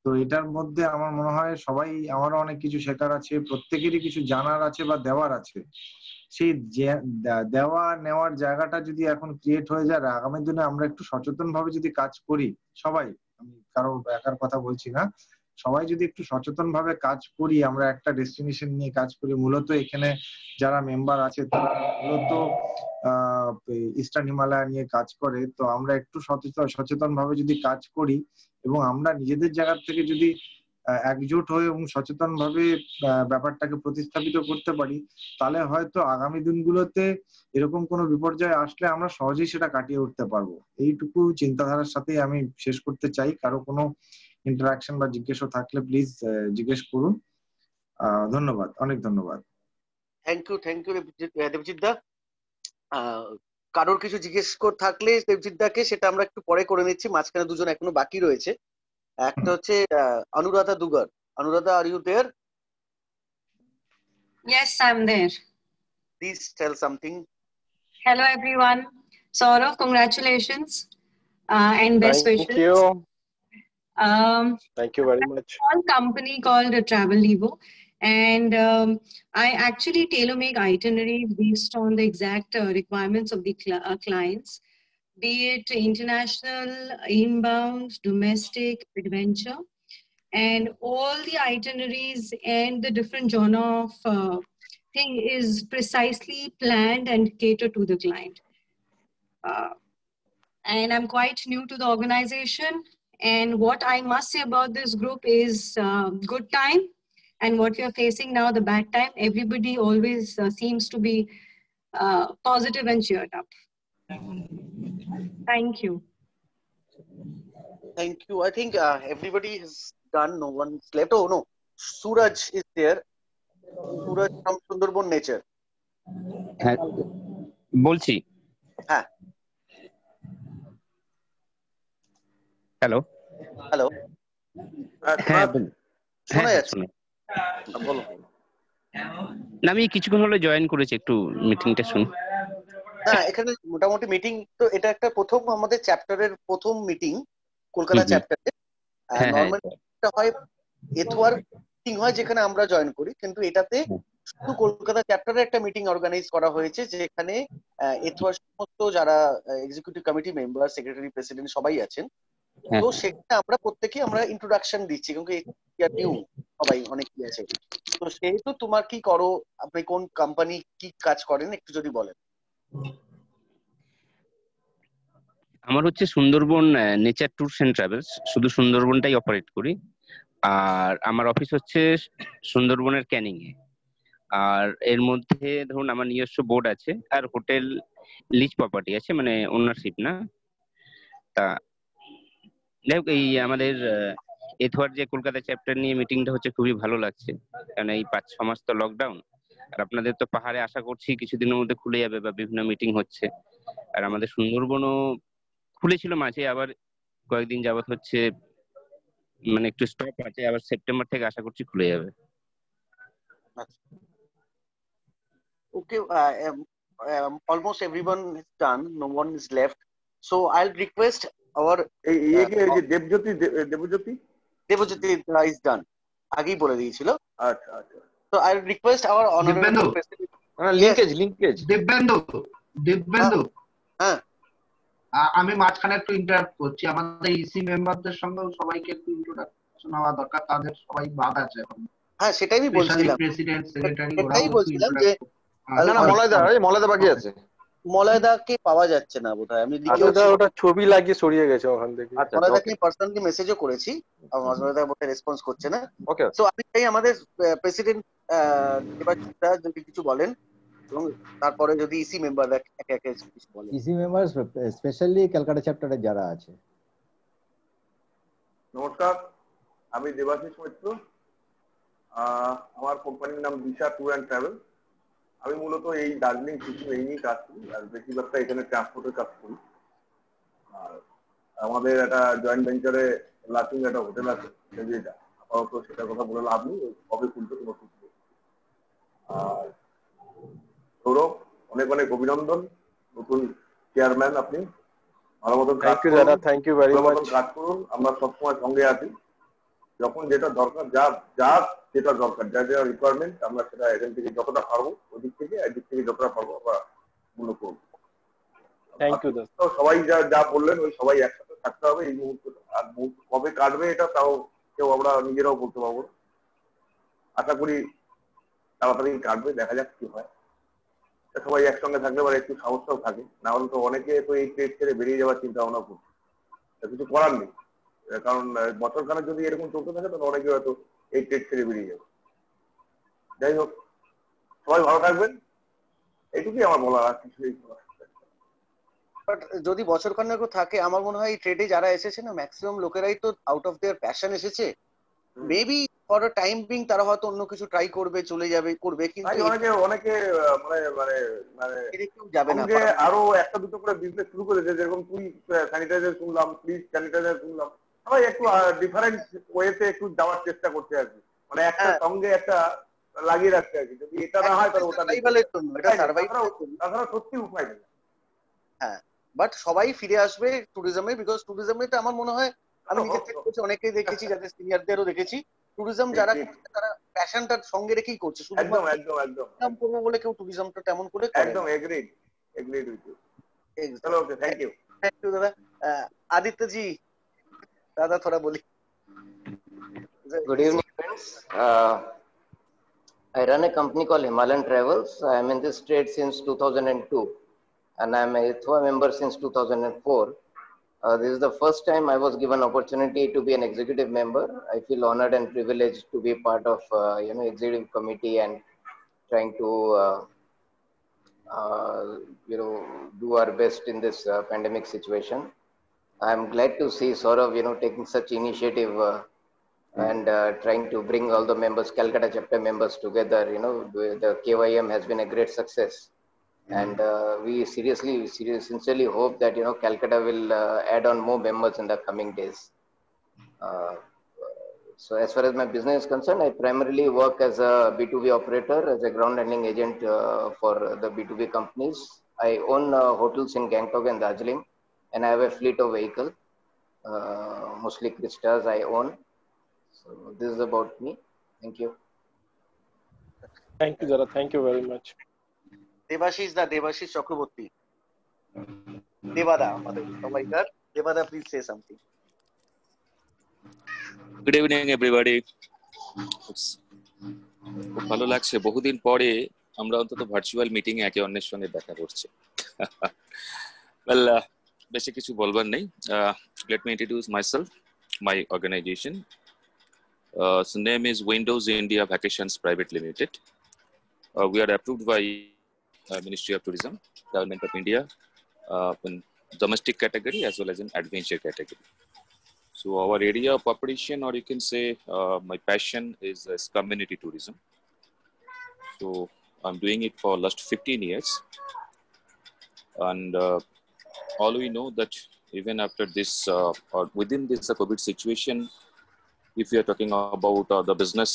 তো এটার মধ্যে আমার মনে হয় সবাই, আমারও অনেক কিছু শেখার আছে, প্রত্যেকেরই কিছু জানার আছে বা দেওয়ার আছে। সেই দেওয়া নেওয়ার জায়গাটা যদি এখন ক্রিয়েট হয়ে যায়, আগামী দিনে আমরা একটু সচেতন ভাবে যদি কাজ করি সবাই, আমি কারো একার কথা বলছি না, সবাই যদি একটু সচেতন ভাবে কাজ করি, আমরা একটা ডেস্টিনেশন নিয়ে কাজ করি, মূলত এখানে যারা মেম্বার আছে তারা মূলত ইস্টার্ন হিমালয় নিয়ে কাজ করে, তো আমরা একটু সচেতন ভাবে যদি কাজ করি এবং আমরা নিজেদের জায়গা থেকে যদি একজোট হয়ে এবং সচেতন ভাবে ব্যাপারটাকে প্রতিস্থাপিত করতে পারি, তাহলে হয়তো আগামী দিনগুলোতে এরকম কোনো বিপর্যয় আসলে আমরা সহজেই সেটা কাটিয়ে উঠতে পারবো। এইটুকু চিন্তাধারার সাথেই আমি শেষ করতে চাই। কারো কোনো ইন্টারাকশন বা জিজ্ঞাসা থাকলে প্লিজ জিজ্ঞেস করুন। ধন্যবাদ, অনেক ধন্যবাদ। থ্যাংক ইউ দেবজিৎ দা। কারোর কিছু জিজ্ঞেস থাকলে দেবজিৎ দাকে সেটা আমরা একটু পরে করে নিচ্ছি, মাঝখানে দুজন এখনো বাকি রয়েছে। একটা হচ্ছে Anuradha Dugar. Anuradha, are you there? Yes, I'm there. Please tell something. Hello, everyone. Saurav, congratulations and best wishes. Thank you. Thank you very much. A small company called Travel Levo, and I actually tailor make itineraries based on the exact requirements of the clients, be it international, inbound, domestic, adventure, and all the itineraries and the different genre of thing is precisely planned and catered to the client. And I'm quite new to the organization, and what I must say about this group is good time, and what we are facing now, the bad time. Everybody always seems to be positive and cheered up. Thank you. Thank you. I think everybody has done. No one's left. Oh no, Suraj is there. Suraj from Sundarban Nature. বলছি। হ্যাঁ, hello hello, হ্যাঁ শোনা যাচ্ছে, বলো। না, আমি কিছুক্ষণ হলো জয়েন করেছি, একটু মিটিংটা শুনি। হ্যাঁ, এখানে মোটামুটি মিটিং তো, এটা একটা প্রথম আমাদের চ্যাপ্টারের প্রথম মিটিং কলকাতা চ্যাপ্টারে। নরমালি এটা হয় এথওয়ার মিটিং হয় যেখানে আমরা জয়েন করি, কিন্তু এটাতে শুধু কলকাতা চ্যাপ্টারে একটা মিটিং অর্গানাইজ করা হয়েছে, যেখানে এথওয়ার সমস্ত যারা executive committee member, secretary, president সবাই আছেন। তো সেখানে আমরা প্রত্যেকেই আমরা ইন্ট্রোডাকশন দিচ্ছি, কিন্তু নিউ সবাই অনেকেই আছে। তো সেহেতু তোমার কি করো, আপনি কোন কোম্পানি, কি কাজ করেন, একটু যদি বলেন। আমার হচ্ছে Sundarban nature tours and travels, শুধু সুন্দরবনটাই অপারেট করি। আর আমার অফিস হচ্ছে সুন্দরবনের ক্যানিং এ। আর এর মধ্যে ধরুন আমার নিজস্ব বোর্ড আছে, আর হোটেল লিজ প্রপার্টি আছে, মানে ওনারশিপ না। তা যাই হোক, এই আমাদের এথওয়ার যে কলকাতা চ্যাপ্টার নিয়ে মিটিংটা হচ্ছে খুবই ভালো লাগছে, কারণ এই 5-6 মাস তো লকডাউন, আর আপনাদের তো পাহাড়ে আশা করছি কিছুদিনের মধ্যে খুলে যাবে বা বিভিন্ন মিটিং হচ্ছে। আর আমাদের সুন্দরবনও খুলেছিল মাঝে, আবার কয়েকদিন যাবত হচ্ছে মানে একটু স্টপ আছে, আবার সেপ্টেম্বর থেকে আশা করছি খুলে যাবে। Okay, almost everyone is done. No one is left. So I'll request our Debjyoti is done. Devajyoti is done. আগেই বলে দিয়েছিল। আচ্ছা আচ্ছা। So I request our honorable Dibyendu, president. Linkage Dibyendu হ্যাঁ আমি মাঝখানে একটু ইন্টারাপ্ট করছি। আমাদের ইসি মেম্বারদের সঙ্গেও সবাইকে একটু ইন্ট্রোডাকশন হওয়া দরকার, তাদের সবাই বাদ আছে এখন। হ্যাঁ সেটাই আমি বলছিলাম, প্রেসিডেন্ট সেক্রেটারি ওরাও সেটাই একটু বলছিলাম যে না না মলয়দা বাকি আছে। মলয়দাকে পাওয়া যাচ্ছে না বোধহয়, আমি ওটা ছবি লাগিয়ে সরিয়ে গেছে ওখান থেকে। মলয়দাকে পার্সোনালি মেসেজও করেছি, মলয়দা বোধহয় রেসপন্স করছে না। ওকে, সো আমি চাই আমাদের প্রেসিডেন্ট দেবাশিসদা যদি কিছু বলেন, এবং তারপরে যদি ইসি মেম্বাররা একে একে কিছু বলেন। ইসি মেম্বার স্পেশালি ক্যালকাটা চ্যাপ্টারে যারা আছে। নমস্কার, আমি দেবাশিস মৈত্র। আমার কোম্পানির নাম দিশা ট্যুর অ্যান্ড ট্রাভেল। আমি মূলত এই দার্জিলিং সিকিম এই নিয়েই কাজ করি, আর বেশিরভাগটা এখানে ট্রান্সপোর্টের কাজ করি। আর আমাদের একটা জয়েন্ট ভেঞ্চারে লাচিং একটা হোটেল আছে, আপাতত সেটার কথা বলে লাভ নেই, কবে খুলতে কোনো ঠিক নেই। আর সৌরভ, অনেক অনেক অভিনন্দন, নতুন চেয়ারম্যান আপনি। ভালো মতন কাজ করুন, আমরা সবসময় সঙ্গে আছি। যখন যেটা দরকার, যেটা দরকার, যা যা রিকোয়ারমেন্ট, আমরা সেটা এখান থেকে যতটা পারবো ওদিক থেকে এদিক থেকে যতটা পারবো আমরা মূল্য করবো। সবাই যা বললেন ওই সবাই একসাথে থাকতে হবে এই মুহূর্তে। আর কবে কাটবে এটা তাও কেউ আমরা নিজেরাও বলতে পারবো। আশা করি তাড়াতাড়ি কাটবে, দেখা যাক কি হয়। সবাই একসঙ্গে থাকলে এবার একটু সাহসটাও থাকে, না হলে তো অনেকে তো এই ট্রেড ছেড়ে বেরিয়ে যাওয়ার চিন্তা ভাবনা করছে, কিছু করার নেই। কারণ বছরখানেক যদি এরকম চলতে থাকে তাহলে অনেকে হয়তো এই ট্রেড ছেড়ে বেরিয়ে যাবে। যাই হোক, সবাই ভালো থাকবেন, এইটুকুই আমার বলার, আর কিছুই বলার। বাট যদি বছরখানেকও থাকে, আমার মনে হয় এই ট্রেডে যারা এসেছে না, ম্যাক্সিমাম লোকেরাই তো আউট অফ দেয়ার প্যাশন এসেছে। Maybe for a time being তারা হয়তো অন্য কিছু ট্রাই করবে, চলে যাবে, করবে, কিন্তু অনেকে যাবে না। আরো একটা দুটো করে বিজনেস শুরু করেছে, যেরকম তুই স্যানিটাইজার শুনলাম, প্লিজ স্যানিটাইজার শুনলাম, সবাই একটু ডিফারেন্ট ওয়েতে একটু যাওয়ার চেষ্টা করছে আর কি, মানে একটা সঙ্গে একটা লাগিয়ে রাখছে আর কি। যদি এটা না হয় তাহলে ওটা তাছাড়া সত্যি উপায় নেই। হ্যাঁ, বাট সবাই ফিরে আসবে ট্যুরিজমে, বিকজ ট্যুরিজমে আমার মনে হয়, আমি নিজের থেকে অনেকেই দেখেছি, যাদের সিনিয়রদেরও দেখেছি, ট্যুরিজম যারা করছে তারা প্যাশনটার সঙ্গে রেখেই করছে, শুধুমাত্র করবো বলে কেউ ট্যুরিজমটা তেমন করে একদম এগ্রিড উইথ ইউ। চলো, ওকে, থ্যাংক ইউ দাদা। आदित्य जी, दादा थोड़ा बोली। Good evening, friends. I run a company called Himalayan Travels. I am in this trade since 2002, and I am a ITHWA member since 2004. This is the first time I was given opportunity to be an executive member. I feel honored and privileged to be part of executive committee and trying to do our best in this pandemic situation. I'm glad to see Saurav, taking such initiative and trying to bring all the members, Calcutta chapter members together. The KYM has been a great success. And we sincerely hope that, Calcutta will add on more members in the coming days. So as far as my business is concerned, I primarily work as a B2B operator, as a ground handling agent for the B2B companies. I own hotels in Gangtok and Darjeeling, and I have a fleet of vehicles, mostly Cristas I own. So this is about me. Thank you. Thank you, Zara. Thank you very much. Devashish Chakraborty. Devada, Devada, please say something. Good evening, everybody. খুব ভালো লাগছে, বহুদিন পরে আমরা অন্তত virtual meeting এ একে অন্যের সঙ্গে দেখা করছি। Well, বেশি কিছু বলবার নেই। Let me introduce myself, my organization. So name is Windows India Vacations Private Limited. We are approved by Ministry of Tourism, Government of India, in domestic category as well as in adventure category. So our area of operation, or you can say my passion, is community tourism. So I'm doing it for last 15 years. And all we know that even after this, or within this COVID situation, if we are talking about the business,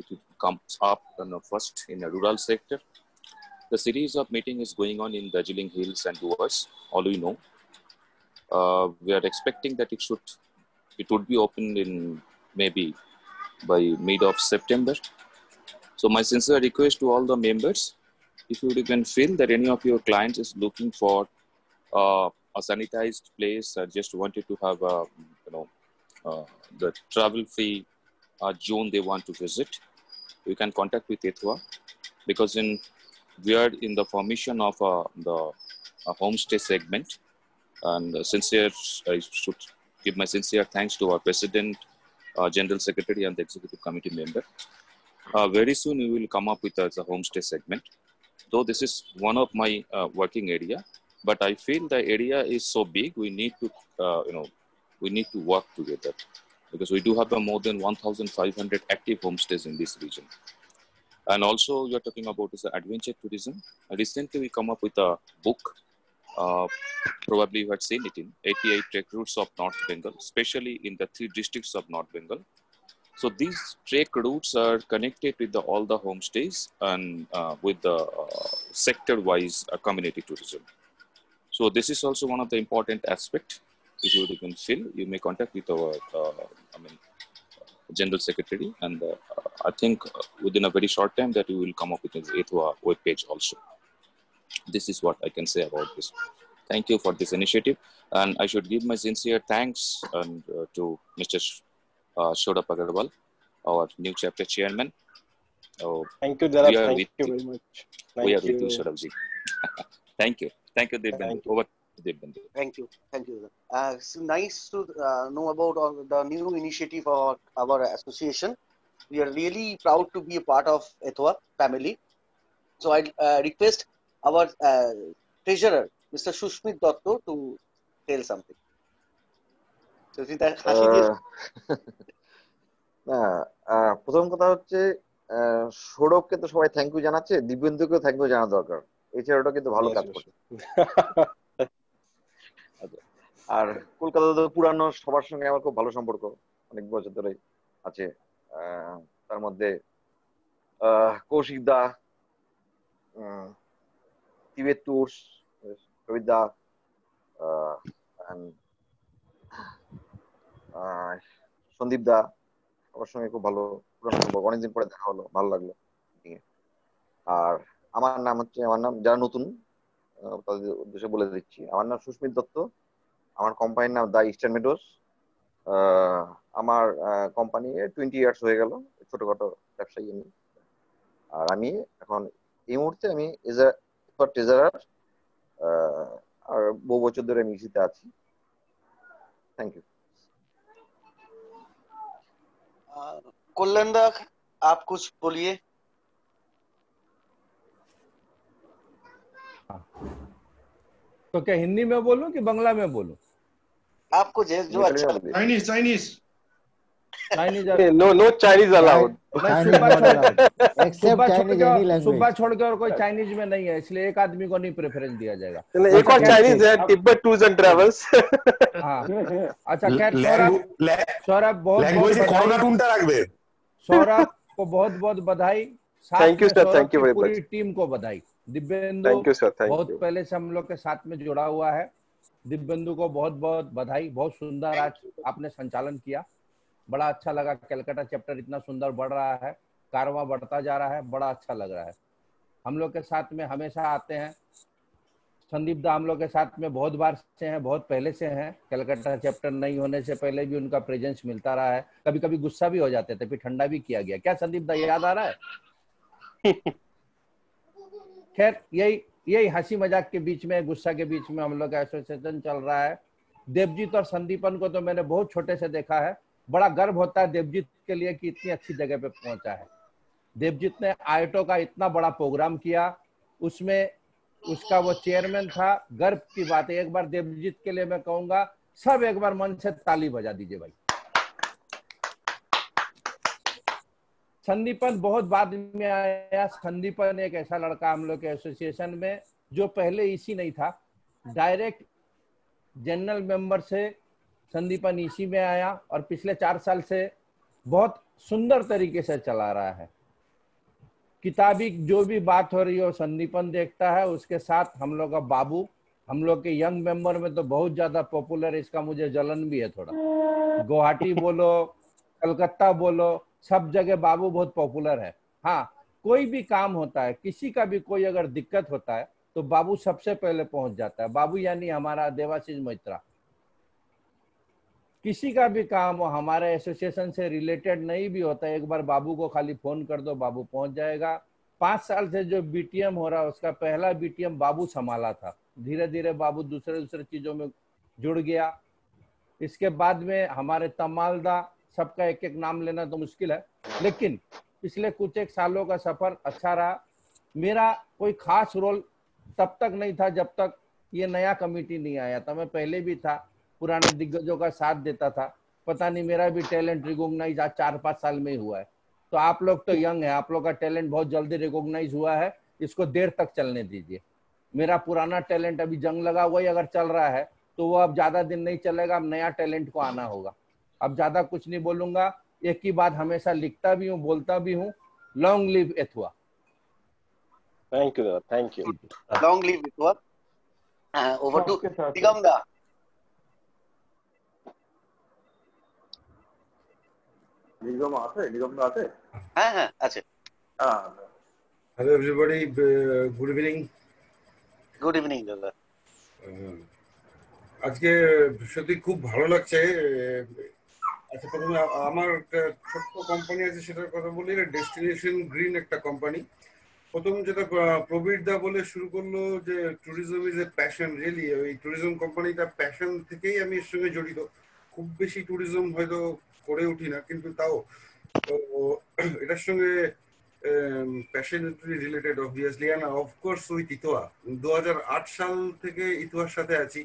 it comes up first in the rural sector. The series of meeting is going on in Darjeeling Hills and Duars, all we know. We are expecting that it would be opened in maybe by mid of September. So my sincere request to all the members, if you can feel that any of your clients is looking for a sanitized place, just wanted to have a, the travel-free zone they want to visit, you can contact with Ethua, because we are in the formation of the homestay segment. And I should give my sincere thanks to our President, General Secretary, and the Executive Committee member. Very soon we will come up with a homestay segment. Though this is one of my working area, but I feel the area is so big, we need to, we need to work together, because we do have more than 1,500 active homestays in this region. And also you are talking about is adventure tourism. Recently we come up with a book, probably you had seen it, in 88 trek routes of North Bengal, especially in the 3 districts of North Bengal. So these trek routes are connected with all the homestays and with the sector-wise community tourism. So this is also one of the important aspects. If you can feel, you may contact with our General Secretary, and I think within a very short time that you will come up with an Ethua web page also. This is what I can say about this. Thank you for this initiative, and I should give my sincere thanks to Mr. Saurabh Agarwal, our new chapter chairman. Thank you, Darab. Thank you very much. We are with you, Saurabhji. Thank you. Thank you, Dibbendu. Over to Dibbendu. Thank you. Thank you. It's nice to know about all the new initiative of our association. We are really proud to be a part of Ethua family. So I request our treasurer, Mr. Sushmit Dotto, to tell something. So প্রথম কথা হচ্ছে সৌরভকে তো সবাই thank you জানাচ্ছে, দিব্যেন্দুকেও thank you জানা দরকার। এই ছেলেটা কিন্তু ভালো কাজ করছে। আর কলকাতা তো পুরানো, সবার সঙ্গে আমার খুব ভালো সম্পর্ক, অনেক বছর ধরে আছে। তার মধ্যে কৌশিক দা, টিবেট ট্যুরস, রবি দা, সন্দীপ দা, সবার সঙ্গে খুব ভালো পুরানো সম্পর্ক, অনেকদিন পরে দেখা হলো, ভালো লাগলো। আর আমার নাম যারা নতুন তাদের উদ্দেশ্যে বলে দিচ্ছি, আমার নাম সুস্মিত দত্ত, আমার কোম্পানির নাম দা ইস্টার্ন মেডোস। আমার কোম্পানি 20 ইয়ার্স হয়ে গেল, ছোটখাটো ব্যবসায়ী আমি। আর আমি এখন এই মুহূর্তে আমি ট্রেজারার, আর বহু বছর ধরে আমি ইসিতে আছি। Thank you. कल्याण दा, आप कुछ बोलिए। तो क्या हिंदी में बोलूं कि बांग्ला में बोलूं? आपको जो अच्छा लगे। Chinese no Chinese allowed. सुबह छोड़ के और कोई चाइनीज में नहीं है, इसलिए एक आदमी को नहीं प्रेफरेंस दिया जाएगा। एक और चाइनीज है, तिब्बत टूर्स एंड ट्रेवल्स। हाँ, अच्छा खैर सौरभ बहुत सौरभ को बहुत बहुत बधाई। Thank you sir, thank you very much. पूरी टीम को बधाई। दिव्येंदु बहुत पहले से हम लोग के साथ में जुड़ा हुआ है। दिव्येंदु को बहुत बहुत बधाई, बहुत सुंदर आज आपने संचालन किया, बड़ा अच्छा लगा। कलकत्ता चैप्टर इतना सुंदर बढ़ रहा है, कारवां बढ़ता जा रहा है, बड़ा अच्छा लग रहा है। हम लोग के साथ में हमेशा आते हैं। संदीप दा हम लोग के साथ में बहुत बार से हैं, बहुत पहले से हैं। कलकत्ता चैप्टर नहीं होने से पहले भी उनका प्रेजेंस मिलता रहा है। कभी कभी गुस्सा भी हो जाते थे, फिर ठंडा भी किया गया। क्या संदीप दा याद आ रहा है? खैर यही हंसी मजाक के बीच में, गुस्सा के बीच में हम लोग का एसोसिएशन चल रहा है। देवजीत और संदीपन को तो मैंने बहुत छोटे से देखा है। बड़ा गर्व होता है देवजीत के लिए कि इतनी अच्छी जगह पे पहुंचा है। देवजीत ने आयोटो का इतना बड़ा प्रोग्राम किया, उसमें उसका वो चेयरमैन था। गर्व की बात है। एक बार देवजीत के लिए मैं कहूंगा, सब एक बार मन से ताली बजा दीजिए भाई। संदीपन बहुत बाद में आया। संदीपन एक ऐसा लड़का हम लोग के एसोसिएशन में जो पहले इसी नहीं था, डायरेक्ट जनरल मेंबर से संदीपन इसी में आया और पिछले 4 साल से बहुत सुंदर तरीके से चला रहा है। किताबी जो भी बात हो रही हो संदीपन देखता है। उसके साथ हम लोग का बाबू, हम लोग के यंग मेंबर में तो बहुत ज्यादा पॉपुलर, इसका मुझे जलन भी है थोड़ा। गुवाहाटी बोलो, कलकत्ता बोलो, सब जगह बाबू बहुत पॉपुलर है। हाँ, कोई भी काम होता है, किसी का भी कोई अगर दिक्कत होता है तो बाबू सबसे पहले पहुंच जाता है। बाबू यानी हमारा देवाशीष मोइत्रा। किसी का भी काम हो हमारे एसोसिएशन से रिलेटेड नहीं भी होता है, एक बार बाबू को खाली फोन कर दो, बाबू पहुंच जाएगा। 5 साल से जो बीटीएम हो रहा है उसका पहला बीटीएम बाबू संभाला था। धीरे धीरे बाबू दूसरे चीजों में जुड़ गया। इसके बाद में हमारे तमालदा, सबका एक एक नाम लेना तो मुश्किल है, लेकिन पिछले कुछ एक सालों का सफर अच्छा रहा। मेरा कोई खास रोल तब तक नहीं था जब तक ये नया कमेटी नहीं आया था। मैं पहले भी था, पुराने दिग्गजों का साथ देता था। पता नहीं मेरा भी टैलेंट रिकॉग्नाइज आज 4-5 साल में ही हुआ है। तो आप लोग तो यंग है, आप लोग का टैलेंट बहुत जल्दी रिकॉग्नाइज हुआ है, इसको देर तक चलने दीजिए। मेरा पुराना टैलेंट अभी जंग लगा हुआ ही अगर चल रहा है तो वो अब ज्यादा दिन नहीं चलेगा, अब नया टैलेंट को आना होगा। अब ज्यादा कुछ नहीं बोलूंगा, एक ही बात हमेशा लिखता भी हूँ, बोलता भी हूँ, long live Ethua. Thank you, thank you. Long live Ethua. Over to Nigam दा। निगम आते हाँ हाँ আছে। Hello everybody, good evening. Good evening দাদা। আজকে সত্যি খুব ভালো লাগছে। আচ্ছা, প্রথমে আমার একটা ছোট্ট কোম্পানি আছে সেটার কথা বলি। ডেস্টিনেশন গ্রিন একটা কোম্পানি। প্রথম যেটা প্রবীর দা বলে শুরু করলো যে tourism is a passion. Really ওই ট্যুরিজম কোম্পানিটা প্যাশন থেকেই আমি এর সঙ্গে জড়িত। খুব বেশি ট্যুরিজম হয়তো করে উঠি না, কিন্তু তাও তো এটার সঙ্গে passionately related obviously, and of course with Ethua. 2008 সাল থেকে ইথোয়ার সাথে আছি।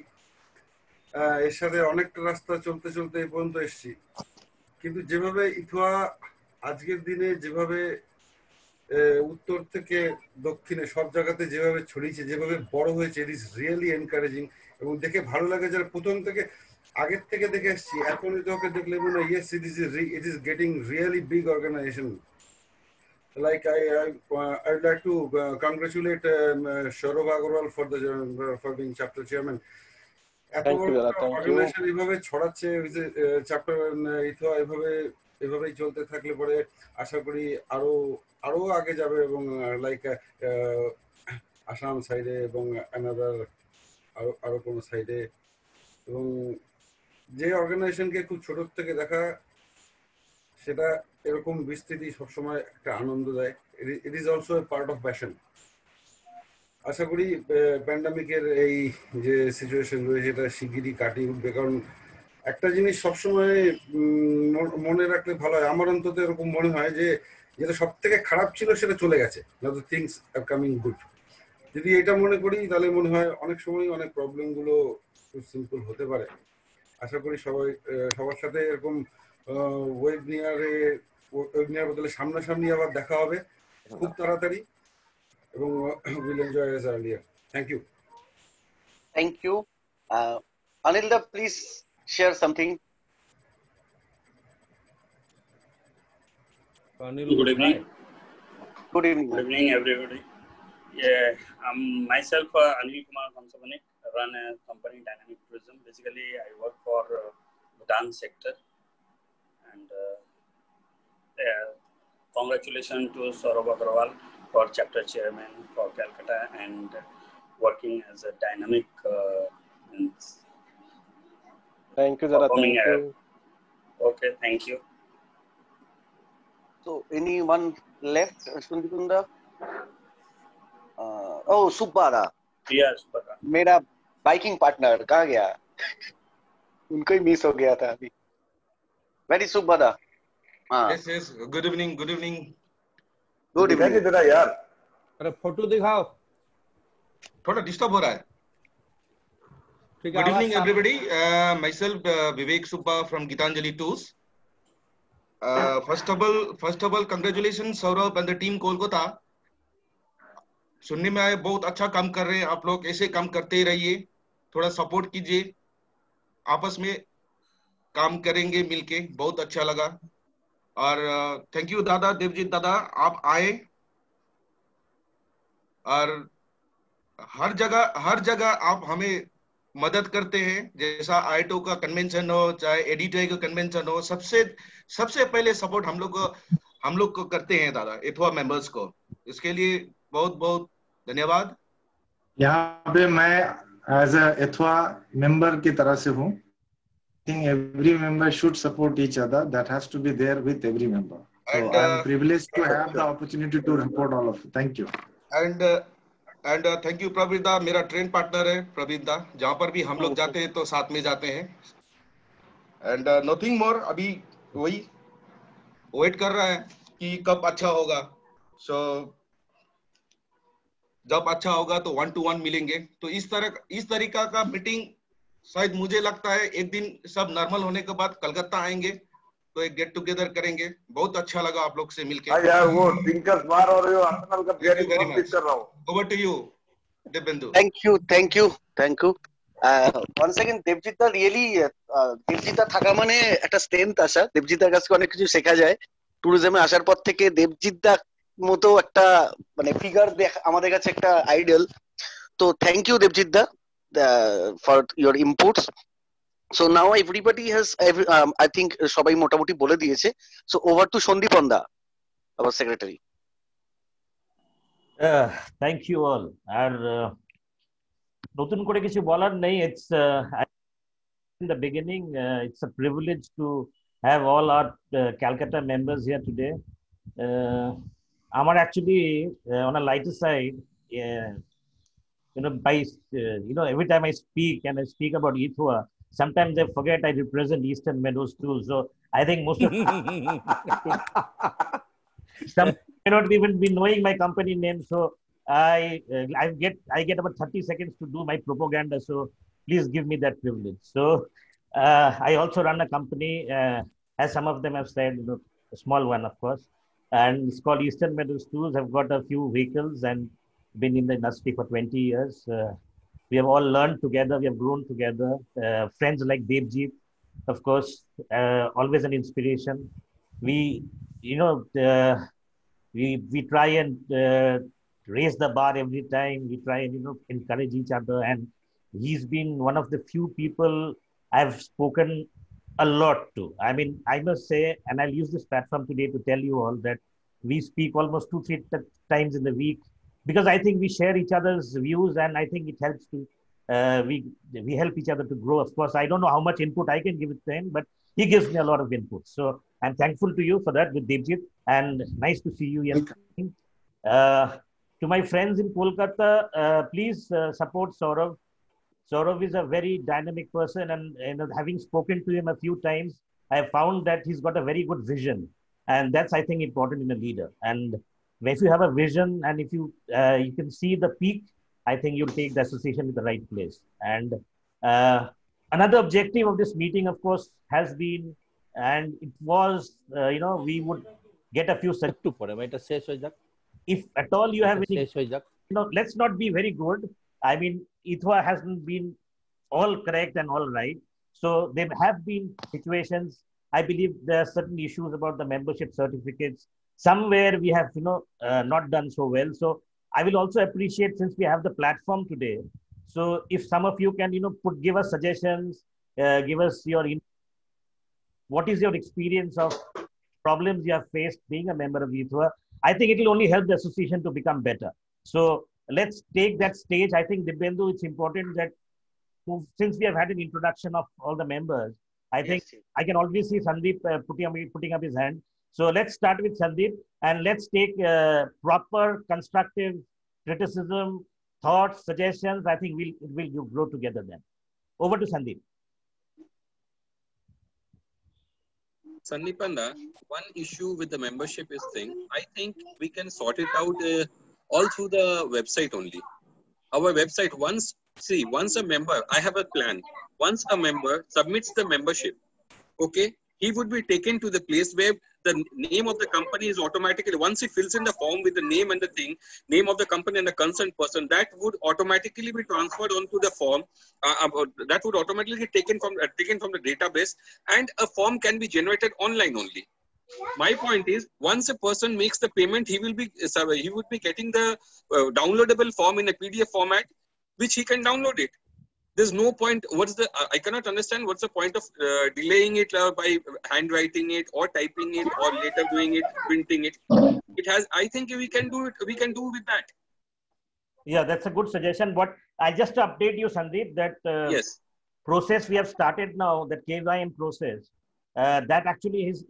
এর সাথে অনেকটা রাস্তা চলতে চলতে এই পর্যন্ত এসেছি। কিন্তু যেভাবে ইথোয়া আজকের দিনে যেভাবে উত্তর থেকে দক্ষিণে সব জায়গাতে যেভাবে ছড়িয়েছে, যেভাবে বড় হয়েছে, ইট ইজ রিয়েলি এনকারেজিং। এবং দেখে ভালো লাগে যারা প্রথম থেকে আগের থেকে দেখে এসেছি, এখন ইথোয়াকে দেখলে মনে হয় yes it is getting really big organisation. Like I would like to congratulate Saurav Agarwal for being chapter chairman. এত বড় অর্গানাইজেশন এইভাবে ছড়াচ্ছে, চ্যাপ্টার ইথোয়া এভাবেই চলতে থাকলে পরে আশা করি আরো আগে যাবে। এবং লাইক আসাম সাইডে এবং অ্যানাদার আরো কোনো সাইডে। এবং যে অর্গানাইজেশনকে খুব ছোট থেকে দেখা, সেটা এরকম বিস্তৃতি সবসময় একটা আনন্দ দেয়। It is also a part of passion. আশা করি প্যান্ডামিকের এই যে সিচুয়েশন রয়েছে এটা শিগগিরই কাটিয়ে উঠবে। কারণ একটা জিনিস সবসময় মনে রাখলে ভালো হয়, আমার অন্তত এরকম মনে হয় যে যেটা সব থেকে খারাপ ছিল সেটা চলে গেছে, now the things are coming good. যদি এটা মনে করি তাহলে মনে হয় অনেক সময় অনেক প্রবলেমগুলো খুব সিম্পল হতে পারে। আশা করি সবার সাথে এরকম ওয়েবিনার বদলে সামনাসামনি আবার দেখা হবে খুব তাড়াতাড়ি। এবং we'll enjoy as earlier. Thank you. Thank you. Anilda, please share something. Good evening. Good evening. Good evening, everybody. Yeah, I'm myself Anil Kumar Kamsabanik. I run a company, Dynamic Tourism. Basically, I work for Bhutan sector. And congratulations to Saurav Agarwal for chapter chairman for Calcutta and working as a dynamic. Thank you, Zara. Thank you. Okay, thank you. So, anyone left, Sundipunda? Oh, Subbara. Yeah, Subbara. मेरा biking partner कहाँ गया? उनको ही miss हो गया था अभी। Very Subbara. Yes, yes. Good evening. Good evening. Good evening. तेरा यार, अरे फोटो दिखाओ, थोड़ा डिस्टर्ब हो रहा है। ठीक है। Good evening, everybody. Myself, Vivek Subba from Gitanjali Tours. First of all, congratulations, Saurabh and the team Kolkata. सुनने में आए बहुत अच्छा काम कर रहे हैं आप लोग, ऐसे काम करते ही रहिए, थोड़ा सपोर्ट कीजिए, आपस में काम करेंगे मिलके, बहुत अच्छा लगा। और थैंक यू दादा, देवजीत दादा, आप आए और हर जगह आप हमें मदद करते हैं, जैसा आईटो का कन्वेंशन हो चाहे एडिटो का कन्वेंशन हो, सबसे पहले सपोर्ट हम लोग को करते हैं दादा एथवा मेंबर्स को। इसके लिए बहुत बहुत धन्यवाद। यहाँ पे मैं एज अ एथवा मेंबर की तरह से हूँ। I think every member should support each other. That has to be there with every member. So I am privileged to have the opportunity to support all of you. Thank you. And thank you Praveen दा, मेरा train partner है प्रवीण दा, जहाँ पर भी हम लोग जाते हैं तो साथ में जाते हैं। एंड नथिंग मोर, अभी वही वेट कर रहा है कि कब अच्छा होगा। सो जब अच्छा होगा तो 1-to-1 मिलेंगे। तो इस तरीका का मीटिंग शायद मुझे लगता है एक दिन सब नॉर्मल होने के बाद कलकत्ता आएंगे तो एक गेट टुगेदर करेंगे। बहुत अच्छा लगा आप लोग से मिलके। यार वो टिंकर्स बार और यो आर्सेनल का प्लेयर बहुत मिस कर रहा हूँ। Over to you Debbandhu. Thank you. Once again দেবজিৎদা রিয়েলি দেবজিৎদা থাকা মানে একটা স্ট্রেংথ আসা। দেবজিৎদার কাছে অনেক কিছু শেখা যায়। ট্যুরিজমে আসার পর থেকে দেবজিৎদা মতো একটা মানে ফিগার আমাদের কাছে একটা আইডল। তো থ্যাংক ইউ দেবজিৎদা for your inputs. So now everybody has I think সবাই মোটামুটি বলে দিয়েছে। So over to Sandip Onda, our secretary. Thank you all. আর নতুন করে কিছু বলার নেই। It's in the beginning it's a privilege to have all our Calcutta members here today. আমার actually on a lighter side, every time I speak and I speak about Ethwa, sometimes I forget I represent Eastern Meadows too. So I think most of some may not even be knowing my company name. So I get about 30 seconds to do my propaganda. So please give me that privilege. So I also run a company, as some of them have said, a small one, of course, and it's called Eastern Meadows Tours. I've got a few vehicles and been in the industry for 20 years. We have all learned together. We have grown together. Friends like Devjit, of course, always an inspiration. We try and raise the bar every time. We try and encourage each other. And he's been one of the few people I've spoken a lot to. I mean, I must say, and I'll use this platform today to tell you all that we speak almost 2-3 times in the week, because I think we share each other's views, and I think it helps to we help each other to grow. Of course, I don't know how much input I can give it to him, but he gives me a lot of input. So I'm thankful to you for that with Devjit, and nice to see you here. To my friends in Kolkata, please support Saurav. Saurav is a very dynamic person, and having spoken to him a few times, I have found that he's got a very good vision, and that's, I think, important in a leader. And if you have a vision and if you can see the peak, I think you'll take the association to the right place. And another objective of this meeting, of course, has been, and it was, we would get a few if at all you have any, let's not be very good. I mean, Ethwa hasn't been all correct and all right. So there have been situations, I believe there are certain issues about the membership certificates. Somewhere we have, not done so well. So I will also appreciate, since we have the platform today. So if some of you can, give us suggestions, give us what is your experience of problems you have faced being a member of Ethwa. I think it will only help the association to become better. So let's take that stage. I think, Dibyendu, it's important that since we have had an introduction of all the members, I think I can always see Sandeep putting up his hand. So let's start with Sandeep, and let's take proper constructive criticism, thoughts, suggestions. I think we'll grow together then. Over to Sandeep. Sandipanda, one issue with the membership is I think we can sort it out all through the website only. Our website, once a member, I have a plan. Once a member submits the membership, okay, he would be taken to the place where the name of the company is automatically, once he fills in the form with the name and the name of the company and the concerned person, that would automatically be transferred onto the form. That would automatically be taken from the database, and a form can be generated online only. My point is, once a person makes the payment, he would be getting the downloadable form in a PDF format, which he can download it. there's no point. What's the? I cannot understand what's the point of delaying it by handwriting it or typing it or later doing it, printing it. It has. I think we can do it. We can do with that. Yeah, that's a good suggestion. But I just update you, Sandeep, that yes, process we have started now, the KYM process, that actually is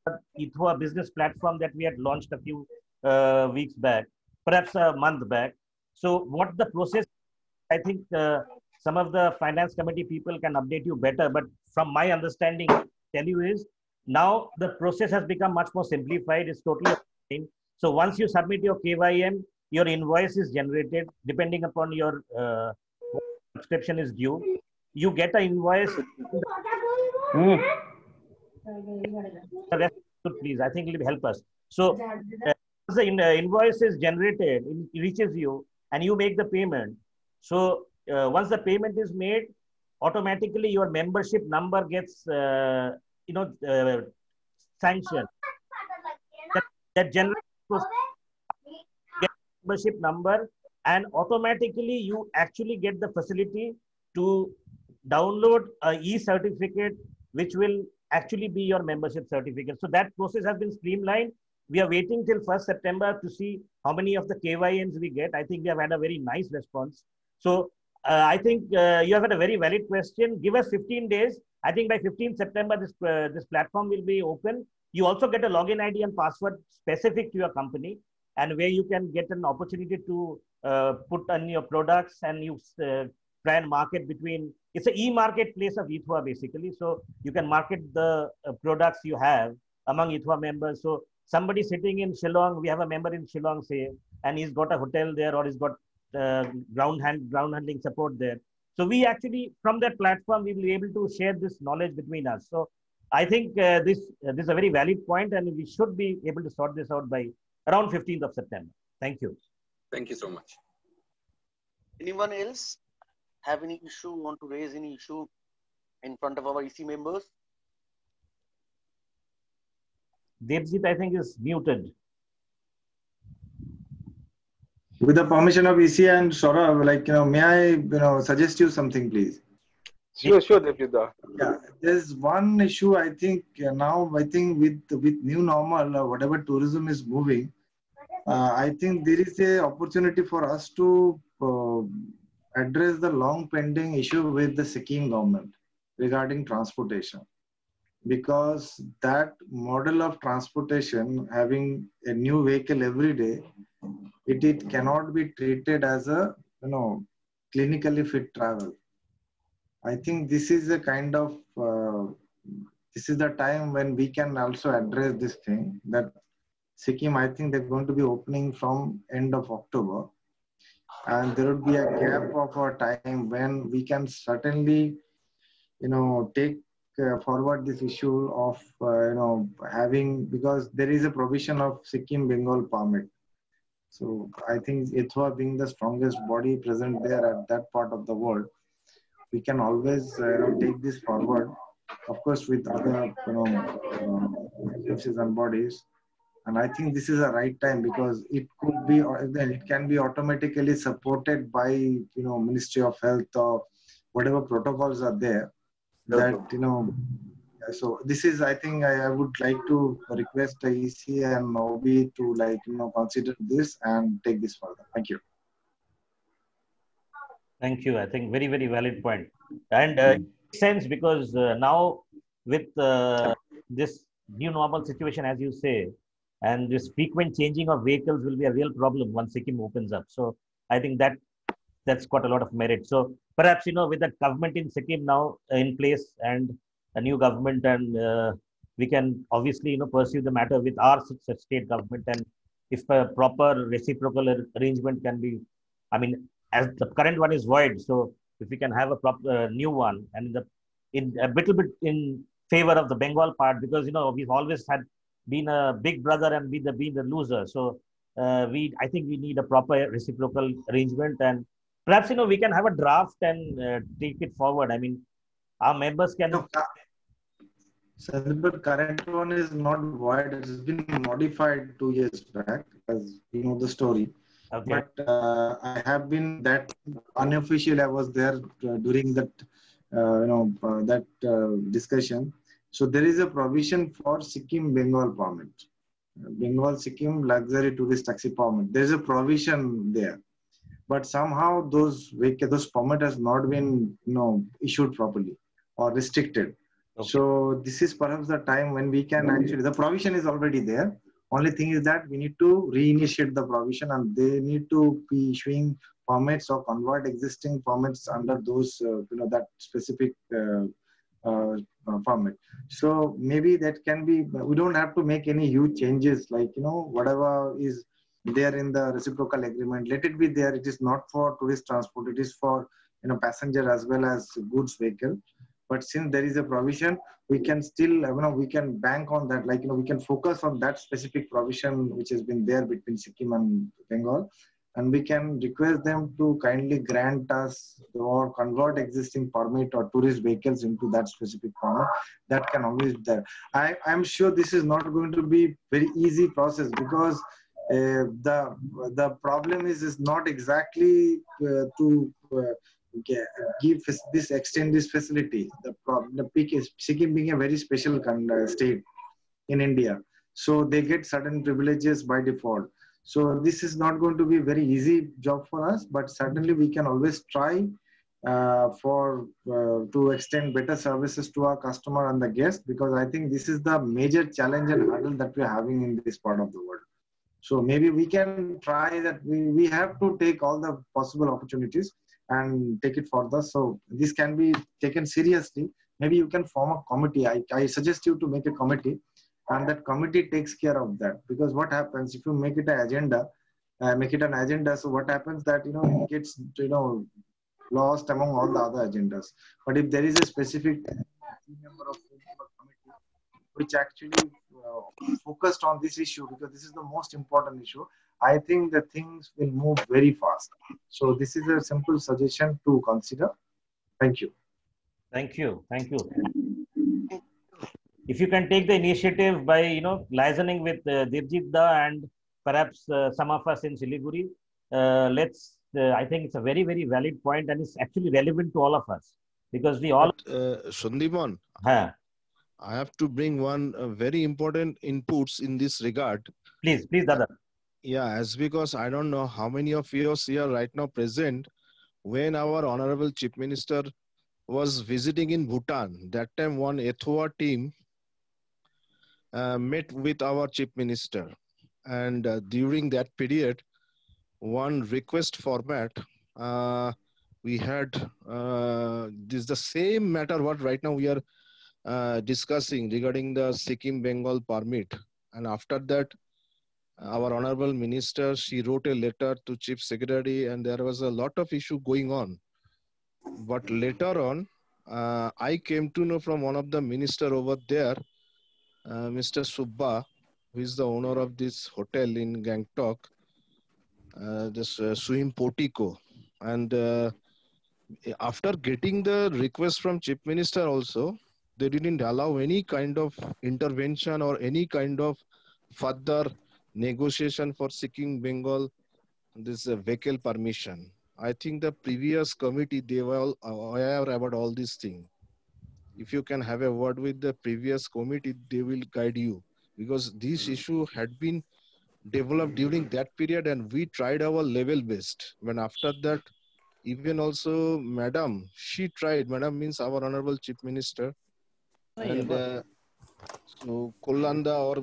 a business platform that we had launched a few weeks back, perhaps a month back. So what the process, I think some of the finance committee people can update you better, but from my understanding, tell you is now the process has become much more simplified. It's totally online. So once you submit your KYM, your invoice is generated depending upon your subscription is due. You get an invoice. Please, I think it will help us. So the invoice is generated, it reaches you, and you make the payment. So once the payment is made, automatically your membership number gets sanctioned. That generates membership number, and automatically you actually get the facility to download a e-certificate, which will actually be your membership certificate. So that process has been streamlined. We are waiting till 1st September to see how many of the KYMs we get. I think we have had a very nice response. So I think you have had a very valid question. Give us 15 days. I think by 15th September, this platform will be open. You also get a login ID and password specific to your company, and where you can get an opportunity to put on your products, and you try and market between. It's an e-marketplace of ETHWA basically. So you can market the products you have among ETHWA members. So somebody sitting in Shillong, we have a member in Shillong, say, and he's got a hotel there, or he's got ground handling support there. So we actually, from that platform, we will be able to share this knowledge between us. So I think this is a very valid point, and we should be able to sort this out by around 15th of September. Thank you. Thank you so much. Anyone else have any issue, want to raise any issue in front of our EC members? Devjit, I think, is muted. With the permission of EC and Saurabh, may I, suggest you something, please? Sure, Devjit. Yeah, there's one issue I think now. I think with new normal, whatever tourism is moving, I think there is a opportunity for us to address the long pending issue with the Sikkim government regarding transportation, because that model of transportation, having a new vehicle every day, it cannot be treated as a clinically fit travel. I think this is a kind of this is the time when we can also address this thing. That Sikkim, I think they're going to be opening from end of October, and there would be a gap of a time when we can certainly, take forward this issue of having, because there is a provision of Sikkim Bengal permit. So I think ETHWA being the strongest body present there at that part of the world, we can always take this forward, of course, with other agencies and bodies. And I think this is a right time, because it could be, or then it can be automatically supported by Ministry of Health or whatever protocols are there. That so this is, I think, I would like to request the EC and OB to consider this and take this further. Thank you. Thank you. I think very, very valid point. And it makes sense, because now with this new normal situation, as you say, and this frequent changing of vehicles will be a real problem once Sikkim opens up. So I think that's got a lot of merit. So perhaps, with the government in Sikkim now in place and a new government, and we can obviously, pursue the matter with our state government. And if a proper reciprocal arrangement can be, as the current one is void, so if we can have a proper new one, and in a little bit in favor of the Bengal part, because we've always been a big brother and been the loser. So I think we need a proper reciprocal arrangement, and perhaps we can have a draft and take it forward. Our members can. So the current one is not void. It has been modified 2 years back, as you know the story. Okay. But I have been that unofficial. I was there during that discussion. So there is a provision for Sikkim Bengal permit, Bengal Sikkim luxury tourist taxi permit. There is a provision there, but somehow those permit has not been issued properly or restricted. Okay. So this is perhaps the time when we can actually, the provision is already there. Only thing is that we need to reinitiate the provision, and they need to be issuing permits or convert existing permits under those that specific permit. So maybe that can be, we don't have to make any huge changes, like whatever is there in the reciprocal agreement, let it be there. It is not for tourist transport, it is for passenger as well as goods vehicle. But since there is a provision, we can still we can bank on that, like we can focus on that specific provision which has been there between Sikkim and Bengal, and we can request them to kindly grant us or convert existing permit or tourist vehicles into that specific permit. That can always be there. I'm sure this is not going to be very easy process, because the problem is not exactly to extend this facility. The peak is Sikkim being a very special state in India, so they get certain privileges by default. So this is not going to be a very easy job for us, but certainly we can always try to extend better services to our customer and the guest, because I think this is the major challenge and hurdle that we're having in this part of the world. So maybe we can try that. We have to take all the possible opportunities and take it further. So this can be taken seriously. Maybe you can form a committee. I suggest you to make a committee, and that committee takes care of that. Because what happens if you make it an agenda, so what happens that it gets lost among all the other agendas. But if there is a specific member of the committee which actually focused on this issue, because this is the most important issue, I think that things will move very fast. So this is a simple suggestion to consider. Thank you. Thank you. Thank you. If you can take the initiative by, liaising with Devjit Da and perhaps some of us in Siliguri, I think it's a very, very valid point, and it's actually relevant to all of us, because we all... Sandeepan, I have to bring one very important inputs in this regard. Please, Dada. Yeah, as because I don't know how many of you are here right now present when our Honorable Chief Minister was visiting in Bhutan. That time one ETHOA team met with our Chief Minister, and during that period, one request format, we had this the same matter what right now we are discussing regarding the Sikkim Bengal permit. And after that, our Honorable Minister, she wrote a letter to Chief Secretary, and there was a lot of issue going on. But later on, I came to know from one of the minister over there, Mr. Subba, who is the owner of this hotel in Gangtok, this Suim Portico. And after getting the request from Chief Minister also, they didn't allow any kind of intervention or any kind of further negotiation for Sikkim Bengal this vehicle permission. I think the previous committee, they were all aware about all these things. If you can have a word with the previous committee, they will guide you, because this issue had been developed during that period, and we tried our level best. When after that, even also Madam, she tried. Madam means our Honorable Chief Minister. And so Kolanda, or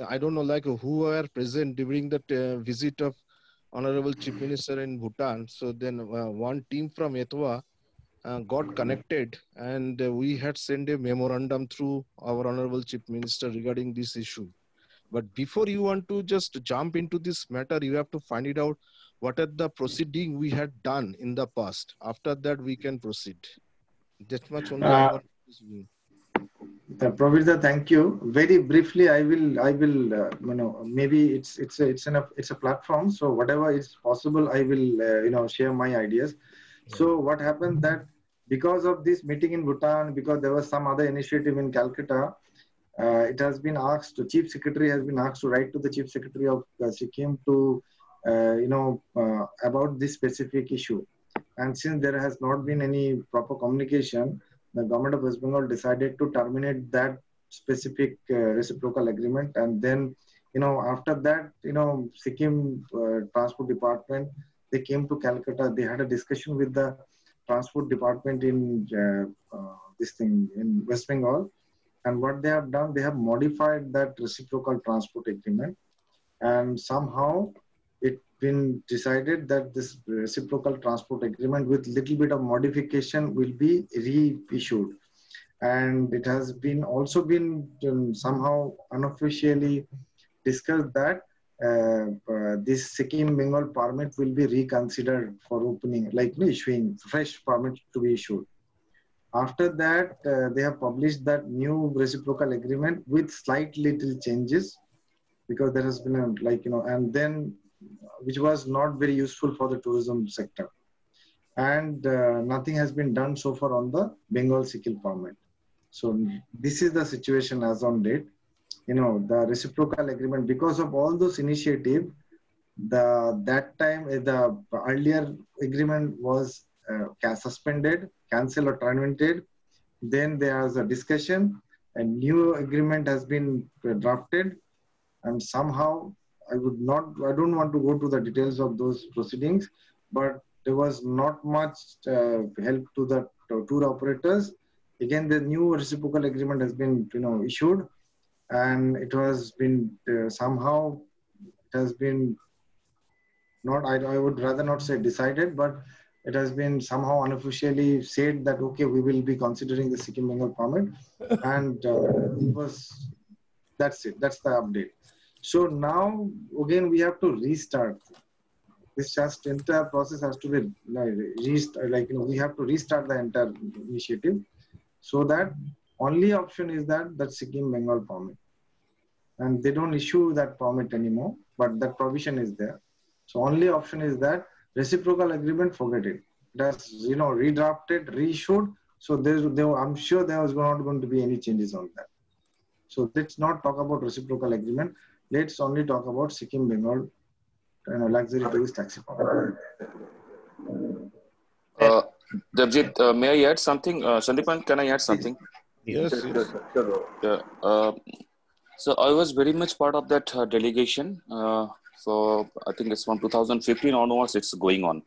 I don't know, like who were present during that visit of Honorable Chief Minister in Bhutan. So then one team from ETHOA got connected, and we had sent a memorandum through our Honorable Chief Minister regarding this issue. But before you want to just jump into this matter, you have to find it out what are the proceeding we had done in the past. After that, we can proceed. That much only I want to say. Praveer, thank you. Very briefly, I will maybe it's a platform, so whatever is possible, I will share my ideas. So what happened that because of this meeting in Bhutan, because there was some other initiative in Calcutta, it has been asked, the Chief Secretary has been asked to write to the Chief Secretary of Sikkim to about this specific issue. And since there has not been any proper communication, the government of West Bengal decided to terminate that specific reciprocal agreement. And then, after that, Sikkim Transport Department, they came to Calcutta. They had a discussion with the Transport Department in in West Bengal. And what they have done, they have modified that reciprocal transport agreement. And somehow it's been decided that this reciprocal transport agreement with little bit of modification will be reissued. And it has been also been somehow unofficially discussed that this Sikkim Bengal permit will be reconsidered for opening, like issuing fresh permit to be issued. After that, they have published that new reciprocal agreement with slight little changes, because there has been and then which was not very useful for the tourism sector. And nothing has been done so far on the Bengal Sikkim permit. So this is the situation as on date. The reciprocal agreement, because of all those initiatives, that time the earlier agreement was suspended, cancelled or terminated. Then there was a discussion, a new agreement has been drafted, and somehow I don't want to go to the details of those proceedings, but there was not much help to the tour operators. Again, the new reciprocal agreement has been issued, and it has been somehow it has been not, I would rather not say decided, but it has been somehow unofficially said that, okay, we will be considering the Sikkim Bengal permit. And that's it. That's the update. So now, again, we have to restart. This just entire process has to be we have to restart the entire initiative, so that only option is that Sikkim Bengal permit. And they don't issue that permit anymore, but that provision is there. So only option is that reciprocal agreement, forget it. That's redrafted, reissued. So I'm sure there was not going to be any changes on that. So let's not talk about reciprocal agreement. Let's only talk about Sikkim Bengal luxury tourist taxi permit. Devjit, may I add something? Sandeepan, can I add something? Yes. So I was very much part of that delegation. So I think it's from 2015 onwards, it's going on.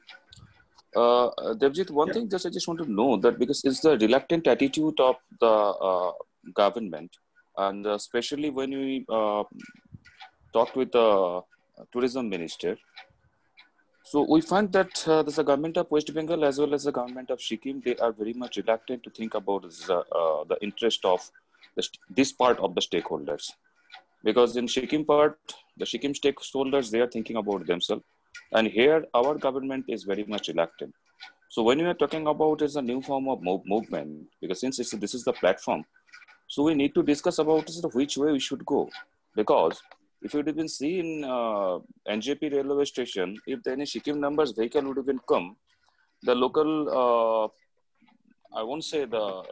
Devjit, one thing I just want to know that, because it's the reluctant attitude of the government, and especially when we talked with the tourism minister. So we find that the government of West Bengal as well as the government of Sikkim, they are very much reluctant to think about the interest of this part of the stakeholders. Because in Sikkim part, the Sikkim stakeholders, they are thinking about themselves. And here, our government is very much reluctant. So when we are talking about as a new form of movement, because since this is the platform, so we need to discuss about which way we should go. Because if you would even see in NJP railway station, if any Sikkim numbers vehicle would even come, the local, I won't say the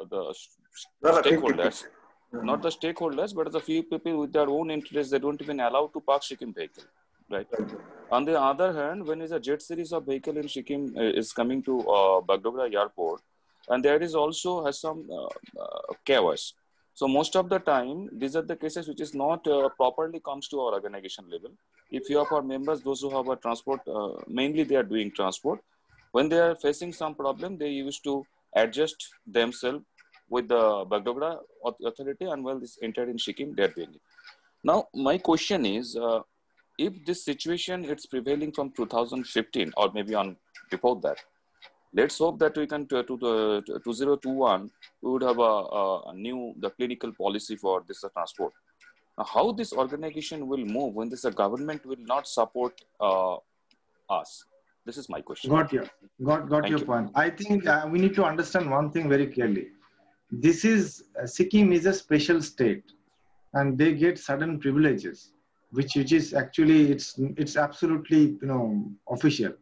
stakeholders, not the stakeholders, but the few people with their own interests, they don't even allow to park Sikkim vehicle, right? On the other hand, when is a jet series of vehicle in Sikkim is coming to Bagdogra airport, and there is also has some chaos. So most of the time, these are the cases which is not properly comes to our organization level. If you have our members, those who have a transport, mainly they are doing transport. When they are facing some problem, they used to adjust themselves with the Bagdogra authority, and well, this entered in Sikkim, they are doing it. Now, my question is, if this situation it's prevailing from 2015 or maybe on before that, let's hope that we can to the 2021 we would have a new clinical policy for this transport. Now, how this organization will move when this government will not support us? This is my question. Got your point. I think we need to understand one thing very clearly. This is Sikkim is a special state, and they get certain privileges, which is actually it's absolutely official.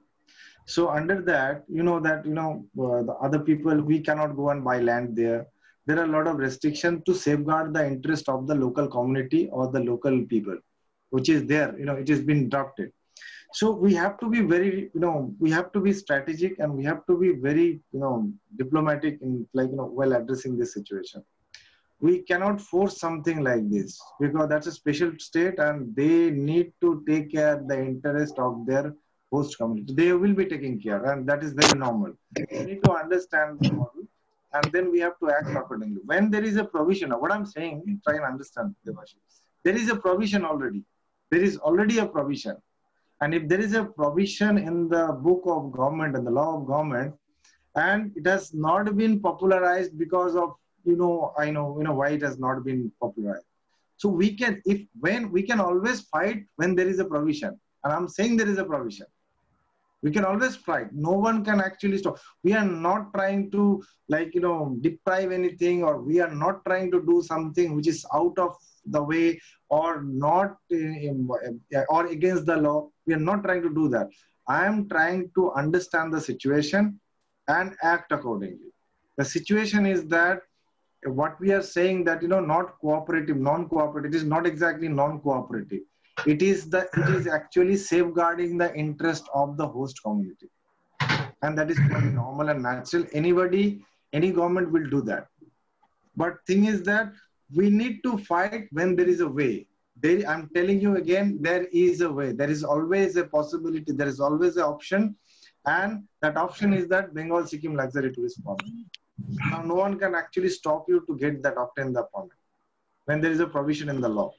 So under that, the other people, we cannot go and buy land there. There are a lot of restrictions to safeguard the interest of the local community or the local people, which is there. It has been drafted. So we have to be very, we have to be strategic, and we have to be very, diplomatic in, like, while addressing this situation. We cannot force something like this, because that's a special state and they need to take care of the interest of their host community. They will be taking care, and that is very normal. We need to understand the model, and then we have to act accordingly. When there is a provision, what I'm saying, try and understand, Devashi. There is a provision already. There is already a provision. And if there is a provision in the book of government and the law of government, and it has not been popularized because of, I know why it has not been popularized. So we can, when we can always fight when there is a provision. And I'm saying there is a provision. We can always fight. No one can actually stop. We are not trying to, like, deprive anything, or we are not trying to do something which is out of the way or not or against the law. We are not trying to do that. I am trying to understand the situation and act accordingly. The situation is that what we are saying that, not cooperative, non-cooperative, it is not exactly non-cooperative. It is actually safeguarding the interest of the host community. And that is very normal and natural. Any government will do that. But thing is that we need to fight when there is a way. I'm telling you again, there is a way. There is always a possibility. There is always an option. And that option is that Bengal Sikkim luxury tourist permit. Now, no one can actually stop you to get that obtain the permit when there is a provision in the law.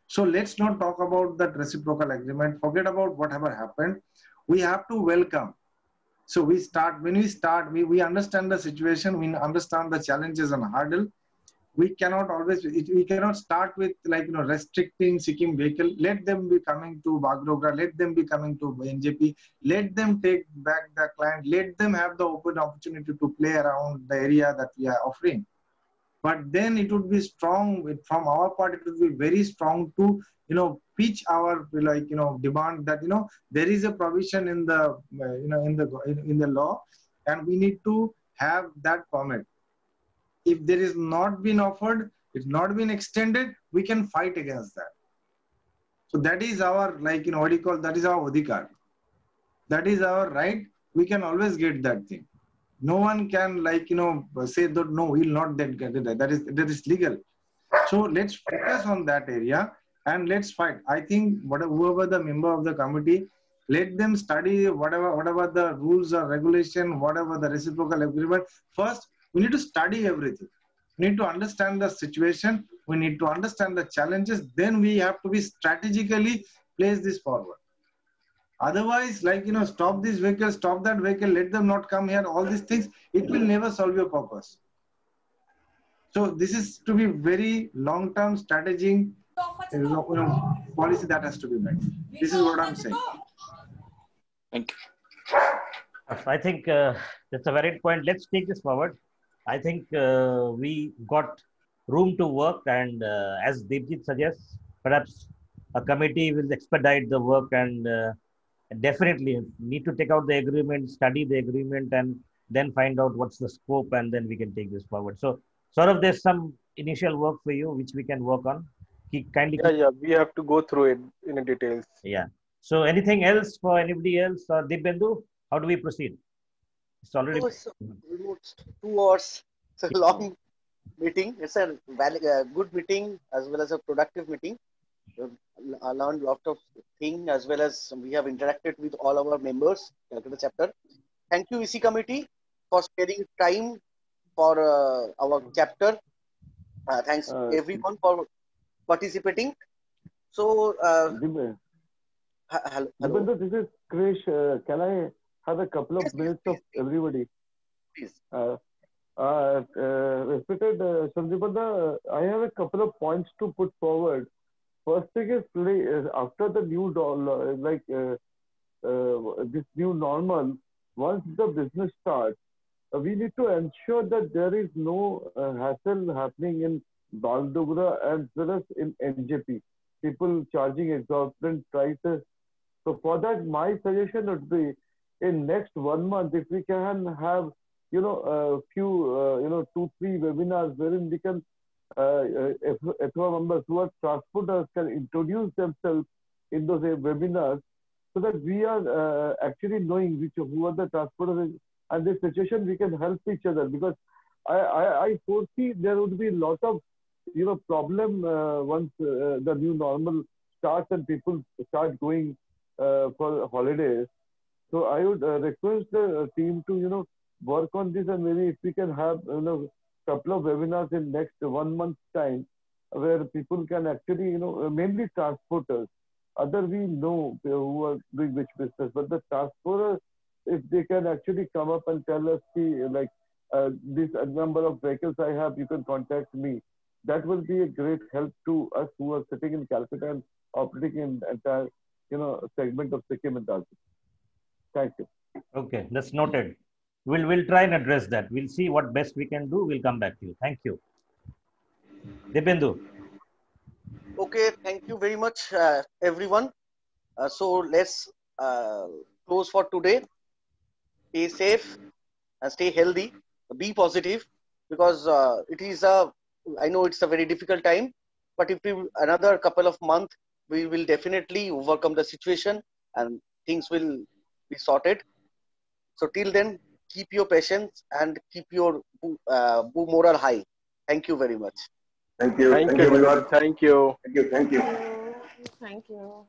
So let's not talk about that reciprocal agreement. Forget about whatever happened. We have to welcome. So when we start, we understand the situation. We understand the challenges and hurdle. We cannot start with, like, restricting Sikkim vehicle. Let them be coming to Bagrogra. Let them be coming to NJP. Let them take back the client. Let them have the open opportunity to play around the area that we are offering. But then it would be strong from our part. It would be very strong to, pitch our, like, demand that, there is a provision in the, in the law, and we need to have that permit. If there is not been offered, it's not been extended, we can fight against that. So that is our, like, that is our adhikar. That is our right. We can always get that thing. No one can, like, say that, no, we will not get it. That is legal. So let's focus on that area and let's fight. I think whoever the member of the committee, let them study whatever the rules or regulation, whatever the reciprocal agreement. First, we need to study everything. We need to understand the situation. We need to understand the challenges. Then we have to be strategically place this forward. Otherwise, like, stop this vehicle, stop that vehicle, let them not come here, all these things, it will never solve your purpose. So this is to be very long-term strategic policy that has to be made. This is what I'm saying. Thank you. I think that's a valid point. Let's take this forward. I think we got room to work, and as Devjit suggests, perhaps a committee will expedite the work, and definitely need to take out the agreement, study the agreement, and then find out what's the scope, and then we can take this forward. So, Saurav, there's some initial work for you which we can work on. We have to go through it in details. Yeah. So, anything else for anybody else, or Dibyendu? How do we proceed? It's already almost 2 hours. It's a long meeting. It's a good meeting as well as a productive meeting. I learned a lot of things, as well as we have interacted with all our members, Calcutta chapter. Thank you, EC committee, for sparing time for our chapter. Thanks everyone for participating. So, hello. Hello. This is Krish. Can I have a couple of minutes of everybody? Please. Respected Sandeepanda, I have a couple of points to put forward. First thing is, after the new this new normal, once the business starts, we need to ensure that there is no hassle happening in Bagrogra as well as in NJP. People charging exorbitant prices. So for that, my suggestion would be, in next 1 month, if we can have, a few, 2-3 webinars wherein we can FOA members who are transporters can introduce themselves in those webinars, so that we are actually knowing who are the transporters, and this situation we can help each other, because I foresee there would be a lot of problem once the new normal starts and people start going for holidays. So I would request the team to work on this, and maybe if we can have couple of webinars in next 1 month's time, where people can actually mainly transporters. Other we know who are doing which business, but the transporters, if they can actually come up and tell us, like this number of vehicles I have, you can contact me. That will be a great help to us who are sitting in Calcutta and operating in entire segment of Sikkim and Darjeeling. Thank you. Okay, that's noted. We'll try and address that. We'll see what best we can do. We'll come back to you. Thank you. Dipendu. Okay, thank you very much, everyone. So let's close for today. Stay safe and stay healthy. Be positive, because I know it's a very difficult time, but if another couple of months, we will definitely overcome the situation and things will be sorted. So till then, keep your patience and keep your morale high. Thank you very much. Thank you. Thank you, everyone. Thank you. Thank you. Thank you. Thank you.